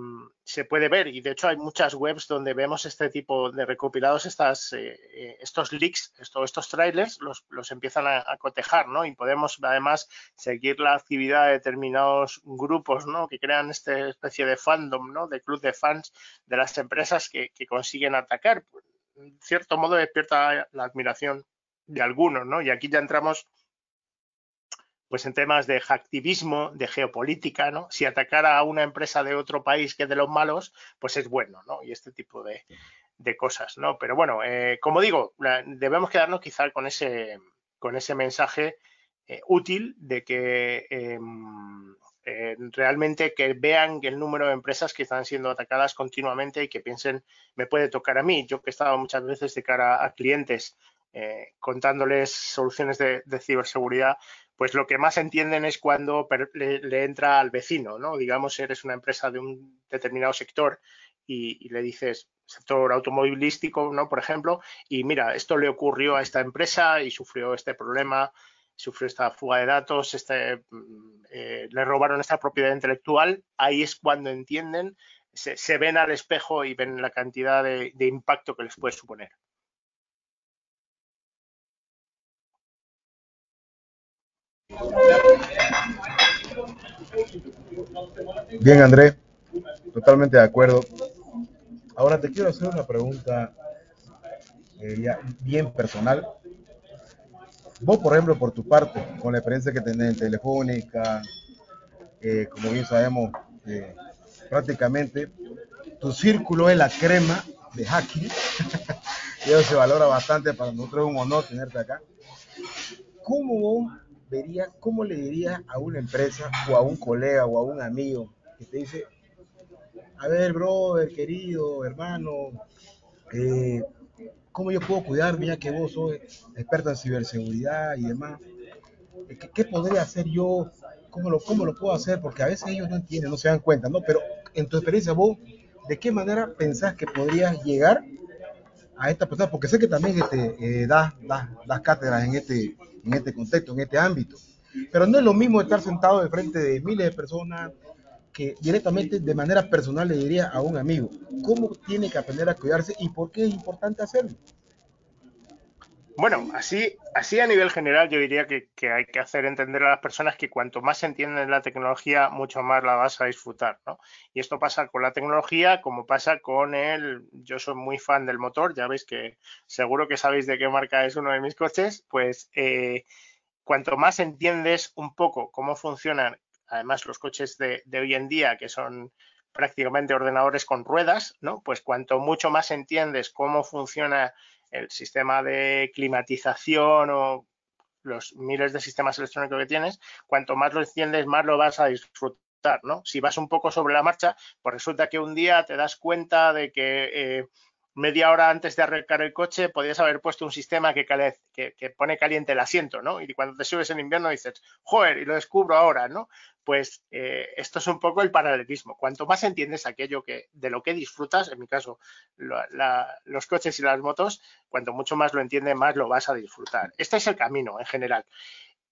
se puede ver y de hecho hay muchas webs donde vemos este tipo de recopilados, estos leaks, estos trailers, los empiezan a cotejar, ¿no? Y podemos además seguir la actividad de determinados grupos, ¿no? Que crean esta especie de fandom, ¿no? De club de fans de las empresas que consiguen atacar. En cierto modo despierta la admiración de algunos, ¿no? Y aquí ya entramos pues en temas de hacktivismo, de geopolítica, ¿no? Si atacar a una empresa de otro país que es de los malos, pues es bueno, ¿no? Y este tipo de cosas, ¿no? Pero bueno, como digo, debemos quedarnos quizá con ese mensaje útil de que realmente que vean el número de empresas que están siendo atacadas continuamente y que piensen, me puede tocar a mí. Yo que he estado muchas veces de cara a clientes contándoles soluciones de ciberseguridad, pues lo que más entienden es cuando le entra al vecino, ¿no? Digamos, eres una empresa de un determinado sector y le dices, sector automovilístico, ¿no? Por ejemplo, y mira, esto le ocurrió a esta empresa y sufrió este problema, sufrió esta fuga de datos, le robaron esta propiedad intelectual. Ahí es cuando entienden, se ven al espejo y ven la cantidad de impacto que les puede suponer. Bien, André, totalmente de acuerdo. Ahora te quiero hacer una pregunta ya bien personal. Vos, por ejemplo, por tu parte, con la experiencia que tenés en Telefónica, como bien sabemos, prácticamente tu círculo es la crema de hacking. Y eso se valora bastante, para nosotros es un honor tenerte acá. ¿Cómo vos verías, cómo le dirías a una empresa o a un colega o a un amigo que te dice, a ver, brother, querido, hermano, eh, ¿cómo yo puedo cuidarme ya que vos sos experto en ciberseguridad y demás? ¿Qué podría hacer yo? ¿Cómo lo puedo hacer? Porque a veces ellos no entienden, no se dan cuenta, ¿no? Pero en tu experiencia vos, ¿de qué manera pensás que podrías llegar a esta persona? Porque sé que también das cátedras en este contexto, en este ámbito. Pero no es lo mismo estar sentado de frente de miles de personas que directamente de manera personal le diría a un amigo cómo tiene que aprender a cuidarse y por qué es importante hacerlo. Bueno, así a nivel general yo diría que hay que hacer entender a las personas que cuanto más entienden la tecnología, mucho más la vas a disfrutar, ¿no? Y esto pasa con la tecnología como pasa con yo soy muy fan del motor, ya veis que seguro que sabéis de qué marca es uno de mis coches, pues cuanto más entiendes un poco cómo funcionan, además los coches de hoy en día, que son prácticamente ordenadores con ruedas, ¿no? Pues cuanto mucho más entiendes cómo funciona el sistema de climatización o los miles de sistemas electrónicos que tienes, cuanto más lo entiendes, más lo vas a disfrutar, ¿no? Si vas un poco sobre la marcha, pues resulta que un día te das cuenta de que media hora antes de arrancar el coche podías haber puesto un sistema que pone caliente el asiento, ¿no? Y cuando te subes en invierno dices, joder, y lo descubro ahora, ¿no? Pues esto es un poco el paralelismo. Cuanto más entiendes aquello de lo que disfrutas, en mi caso, los coches y las motos, cuanto mucho más lo entiendes, más lo vas a disfrutar. Este es el camino en general.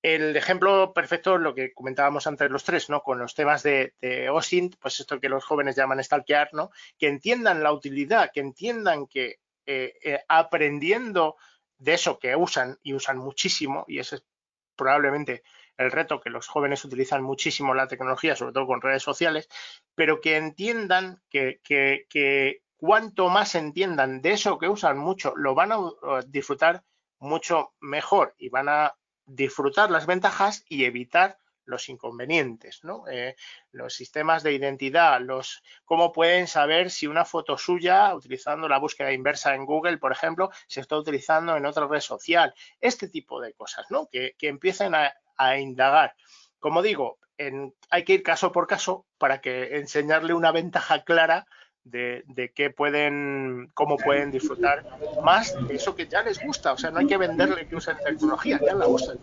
El ejemplo perfecto es lo que comentábamos antes los tres, ¿no? Con los temas de OSINT, pues esto que los jóvenes llaman stalkear, ¿no? Que entiendan la utilidad, que entiendan que aprendiendo de eso que usan y usan muchísimo, y ese es probablemente el reto, que los jóvenes utilizan muchísimo la tecnología, sobre todo con redes sociales, pero que entiendan que cuanto más entiendan de eso que usan mucho, lo van a disfrutar mucho mejor y van a disfrutar las ventajas y evitar los inconvenientes, ¿no? Los sistemas de identidad, cómo pueden saber si una foto suya, utilizando la búsqueda inversa en Google, por ejemplo, se está utilizando en otra red social. Este tipo de cosas, ¿no? Que empiecen a indagar. Como digo, hay que ir caso por caso para que enseñarle una ventaja clara de cómo pueden disfrutar más de eso que ya les gusta. O sea, no hay que venderle que usen tecnología, ya la usan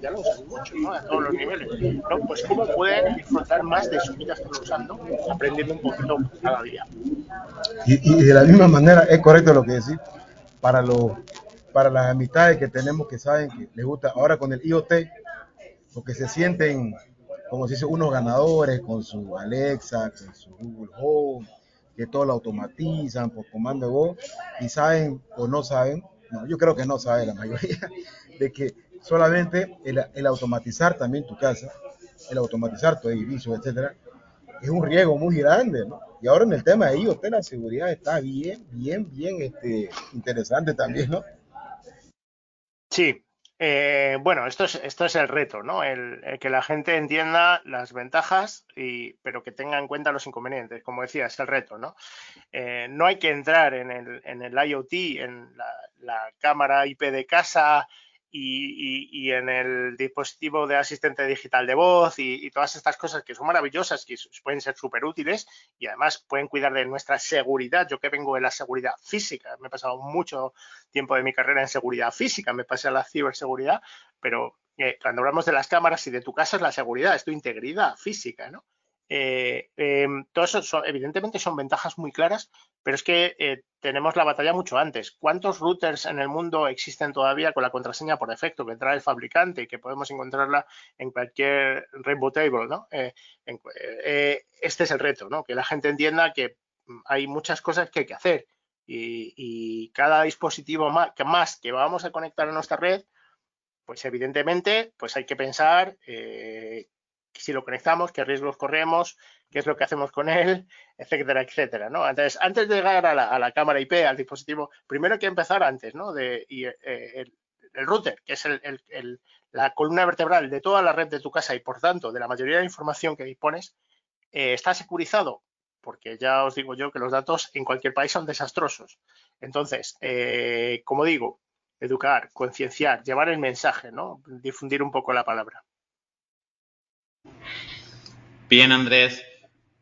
mucho, ¿no? A todos los niveles, ¿no? Pues cómo pueden disfrutar más de eso que ya están usando, aprendiendo un poquito cada día. Y de la misma manera, es correcto lo que decís, para, para las amistades que tenemos que saben que les gusta, ahora con el IoT, porque se sienten, como se dice, unos ganadores con su Alexa, con su Google Home, que todo lo automatizan por comando de voz, y saben o no saben, no, yo creo que no sabe la mayoría, de que solamente el automatizar también tu casa, el automatizar tu edificio, etcétera, es un riesgo muy grande, ¿no? Y ahora en el tema de IoT, la seguridad está bien interesante también, ¿no? Sí, bueno, esto es el reto, ¿no? El que la gente entienda las ventajas, pero que tenga en cuenta los inconvenientes. Como decía, es el reto, ¿no? No hay que entrar en el IoT, en la cámara IP de casa y en el dispositivo de asistente digital de voz y todas estas cosas que son maravillosas, que pueden ser súper útiles y además pueden cuidar de nuestra seguridad. Yo que vengo de la seguridad física, me he pasado mucho tiempo de mi carrera en seguridad física, me pasé a la ciberseguridad, pero cuando hablamos de las cámaras y de tu casa es la seguridad, es tu integridad física, ¿no? Todo eso evidentemente son ventajas muy claras, pero es que tenemos la batalla mucho antes. ¿Cuántos routers en el mundo existen todavía con la contraseña por defecto que trae el fabricante y que podemos encontrarla en cualquier Rainbow Table, ¿no? Este es el reto, ¿no? Que la gente entienda que hay muchas cosas que hay que hacer y cada dispositivo más que vamos a conectar a nuestra red, pues evidentemente pues hay que pensar si lo conectamos, qué riesgos corremos, qué es lo que hacemos con él, etcétera, etcétera, ¿no? Entonces, antes de llegar a la cámara IP, al dispositivo, primero hay que empezar antes, ¿no? El router, que es la columna vertebral de toda la red de tu casa y, por tanto, de la mayoría de la información que dispones, está securizado, porque ya os digo yo que los datos en cualquier país son desastrosos. Entonces, como digo, educar, concienciar, llevar el mensaje, ¿no? Difundir un poco la palabra. Bien, Andrés.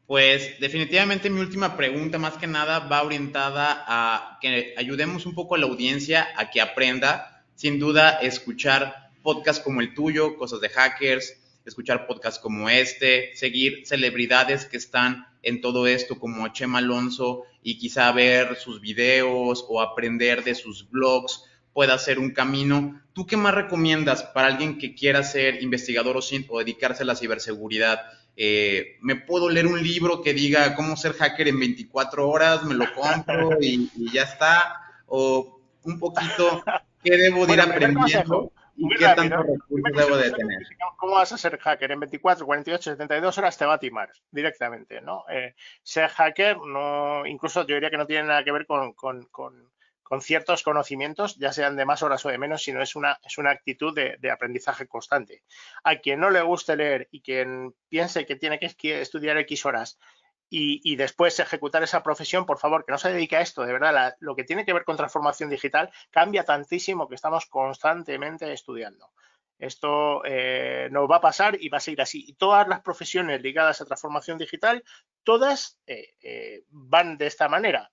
Pues definitivamente mi última pregunta más que nada va orientada a que ayudemos un poco a la audiencia a que aprenda. Sin duda, escuchar podcasts como el tuyo, cosas de hackers, escuchar podcasts como seguir celebridades que están en todo esto como Chema Alonso y quizá ver sus videos o aprender de sus blogs pueda ser un camino. ¿Tú qué más recomiendas para alguien que quiera ser investigador o dedicarse a la ciberseguridad? ¿Me puedo leer un libro que diga cómo ser hacker en 24 horas? ¿Me lo compro y ya está? ¿O un poquito qué debo de ir Bueno, primer aprendiendo consejo, y muy qué rápido. tantos Primer recursos debo consejo, de ¿sabes tener. cómo vas a ser hacker? En 24, 48, 72 horas te va a timar directamente, ¿no? Ser hacker, no, incluso yo diría que no tiene nada que ver con ciertos conocimientos, ya sean de más horas o de menos, sino es una actitud de aprendizaje constante. A quien no le guste leer y quien piense que tiene que estudiar X horas y después ejecutar esa profesión, por favor, que no se dedique a esto, de verdad, lo que tiene que ver con transformación digital cambia tantísimo que estamos constantemente estudiando. Esto nos va a pasar y va a seguir así. Y todas las profesiones ligadas a transformación digital, todas van de esta manera.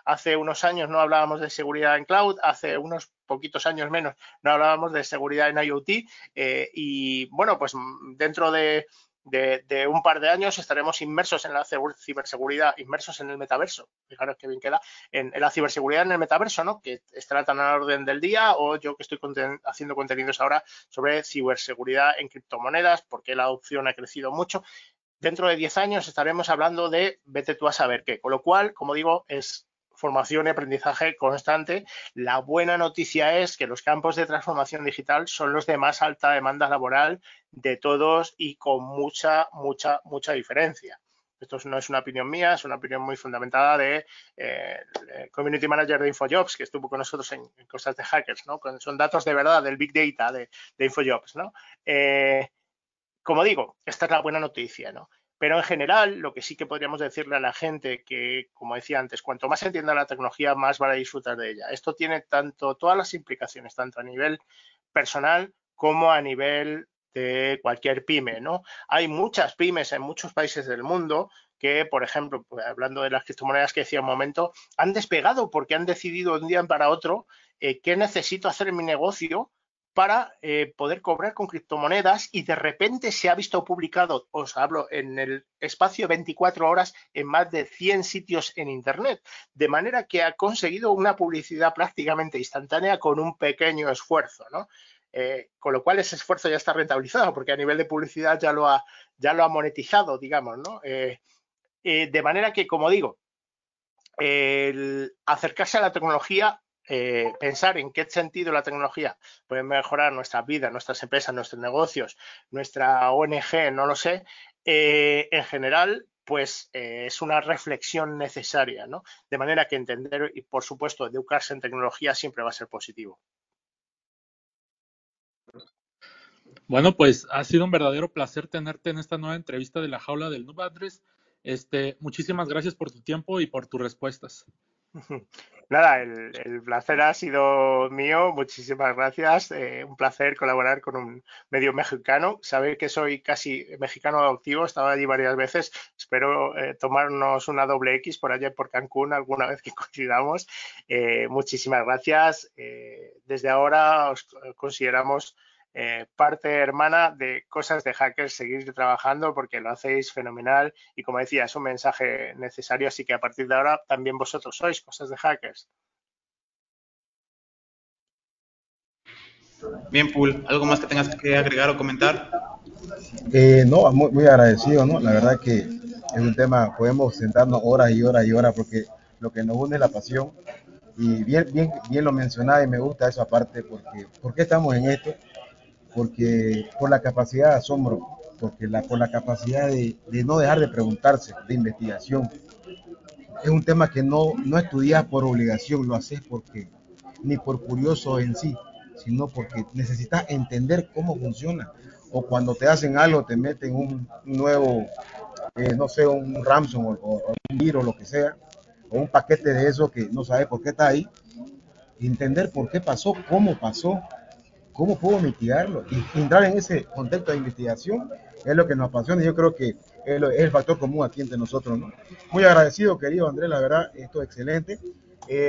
Hace unos años no hablábamos de seguridad en cloud, hace unos poquitos años menos no hablábamos de seguridad en IoT y bueno, pues dentro de un par de años estaremos inmersos en la ciberseguridad, inmersos en el metaverso. Fijaros qué bien queda, en la ciberseguridad en el metaverso, ¿no? Que estará tan a la orden del día, o yo que estoy haciendo contenidos ahora sobre ciberseguridad en criptomonedas, porque la adopción ha crecido mucho. Dentro de 10 años estaremos hablando de vete tú a saber qué. Con lo cual, como digo, es formación y aprendizaje constante. La buena noticia es que los campos de transformación digital son los de más alta demanda laboral de todos y con mucha diferencia. Esto no es una opinión mía, es una opinión muy fundamentada de Community Manager de InfoJobs, que estuvo con nosotros en Cosas de Hackers, ¿no? Son datos de verdad del Big Data de InfoJobs, ¿no? Como digo, esta es la buena noticia, ¿no? Pero en general, lo que sí que podríamos decirle a la gente que, como decía antes, cuanto más entienda la tecnología, más van a disfrutar de ella. Esto tiene todas las implicaciones, tanto a nivel personal como a nivel de cualquier pyme, ¿no? Hay muchas pymes en muchos países del mundo que, por ejemplo, pues, hablando de las criptomonedas que decía un momento, han despegado porque han decidido de un día para otro qué necesito hacer en mi negocio para poder cobrar con criptomonedas y de repente se ha visto publicado, os hablo, en el espacio 24 horas en más de 100 sitios en Internet, de manera que ha conseguido una publicidad prácticamente instantánea con un pequeño esfuerzo, ¿no? Con lo cual ese esfuerzo ya está rentabilizado porque a nivel de publicidad ya lo ha monetizado, digamos, ¿no? De manera que, como digo, el acercarse a la tecnología, pensar en qué sentido la tecnología puede mejorar nuestras vidas, nuestras empresas, nuestros negocios, nuestra ONG, no lo sé, en general, pues es una reflexión necesaria, ¿no? De manera que entender y, por supuesto, educarse en tecnología siempre va a ser positivo. Bueno, pues ha sido un verdadero placer tenerte en esta nueva entrevista de la Jaula del Noob, Andrés. Muchísimas gracias por tu tiempo y por tus respuestas. Nada, el placer ha sido mío, muchísimas gracias. Un placer colaborar con un medio mexicano. Sabéis que soy casi mexicano adoptivo, he estado allí varias veces. Espero tomarnos una doble X por allá por Cancún alguna vez que coincidamos. Muchísimas gracias. Desde ahora os consideramos parte hermana de Cosas de Hackers. Seguir trabajando porque lo hacéis fenomenal y, como decía, es un mensaje necesario, así que a partir de ahora también vosotros sois Cosas de Hackers. Bien, Pool, ¿algo más que tengas que agregar o comentar? No, muy agradecido, ¿no? La verdad que es un tema, podemos sentarnos horas y horas y horas porque lo que nos une es la pasión. Y bien lo mencionaba y me gusta esa parte porque ¿por qué estamos en esto? Porque por la capacidad de asombro, por la capacidad de no dejar de preguntarse, de investigación. Es un tema que no estudias por obligación, lo haces porque, ni por curioso en sí, sino porque necesitas entender cómo funciona. O cuando te hacen algo, te meten un nuevo, no sé, un ransom o un virus, lo que sea, o un paquete de eso que no sabes por qué está ahí. Entender por qué pasó, cómo puedo mitigarlo y entrar en ese contexto de investigación es lo que nos apasiona y yo creo que es el factor común aquí entre nosotros, ¿no? Muy agradecido, querido Andrés, la verdad, esto es excelente.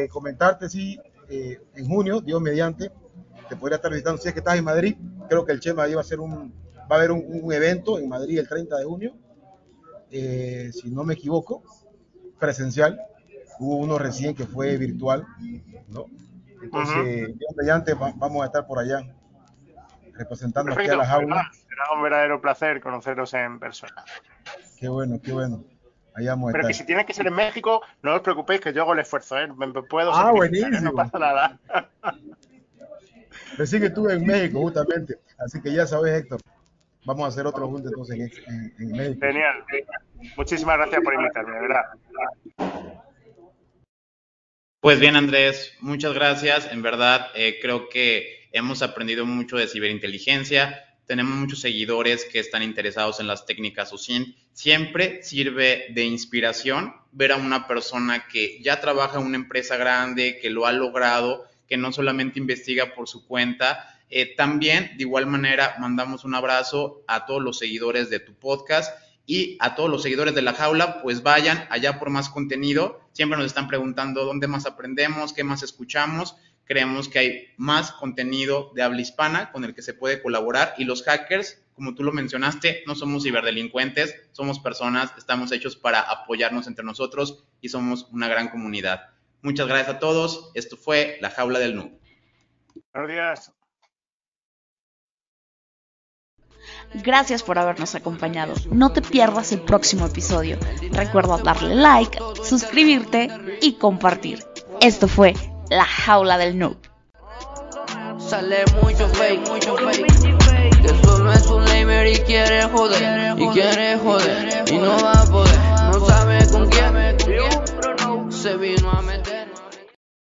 Comentarte, sí, en junio, Dios mediante, te podría estar visitando, si es que estás en Madrid, creo que el Chema va a haber un evento en Madrid el 30 de junio, si no me equivoco, presencial, hubo uno recién que fue virtual, ¿no? Entonces, Dios mediante, vamos a estar por allá representando aquí a Perfecto, la pues jaula. nada, será un verdadero placer conoceros en persona. Qué bueno, qué bueno. Allá vamos a Pero que estar. si tiene que ser en México, no os preocupéis que yo hago el esfuerzo, ¿eh? Me puedo Ah, sacrificar, ¿eh? No buenísimo. pasa nada. Recién estuve en México justamente, así que ya sabes, Héctor, vamos a hacer otro junto entonces en México. Genial. Muchísimas gracias por invitarme, de verdad. Pues bien, Andrés, muchas gracias. En verdad, creo que hemos aprendido mucho de ciberinteligencia. Tenemos muchos seguidores que están interesados en las técnicas OSINT. Siempre sirve de inspiración ver a una persona que ya trabaja en una empresa grande, que lo ha logrado, que no solamente investiga por su cuenta. También, de igual manera, mandamos un abrazo a todos los seguidores de tu podcast y a todos los seguidores de La Jaula, pues vayan allá por más contenido. Siempre nos están preguntando dónde más aprendemos, qué más escuchamos. Creemos que hay más contenido de habla hispana con el que se puede colaborar, y los hackers, como tú lo mencionaste, no somos ciberdelincuentes, somos personas, estamos hechos para apoyarnos entre nosotros y somos una gran comunidad. Muchas gracias a todos. Esto fue La Jaula del Noob. Buenos días. Gracias por habernos acompañado. No te pierdas el próximo episodio. Recuerda darle like, suscribirte y compartir. Esto fue La Jaula del Noob. Sale mucho fake, que solo es un lamer y quiere joder, y no va a poder.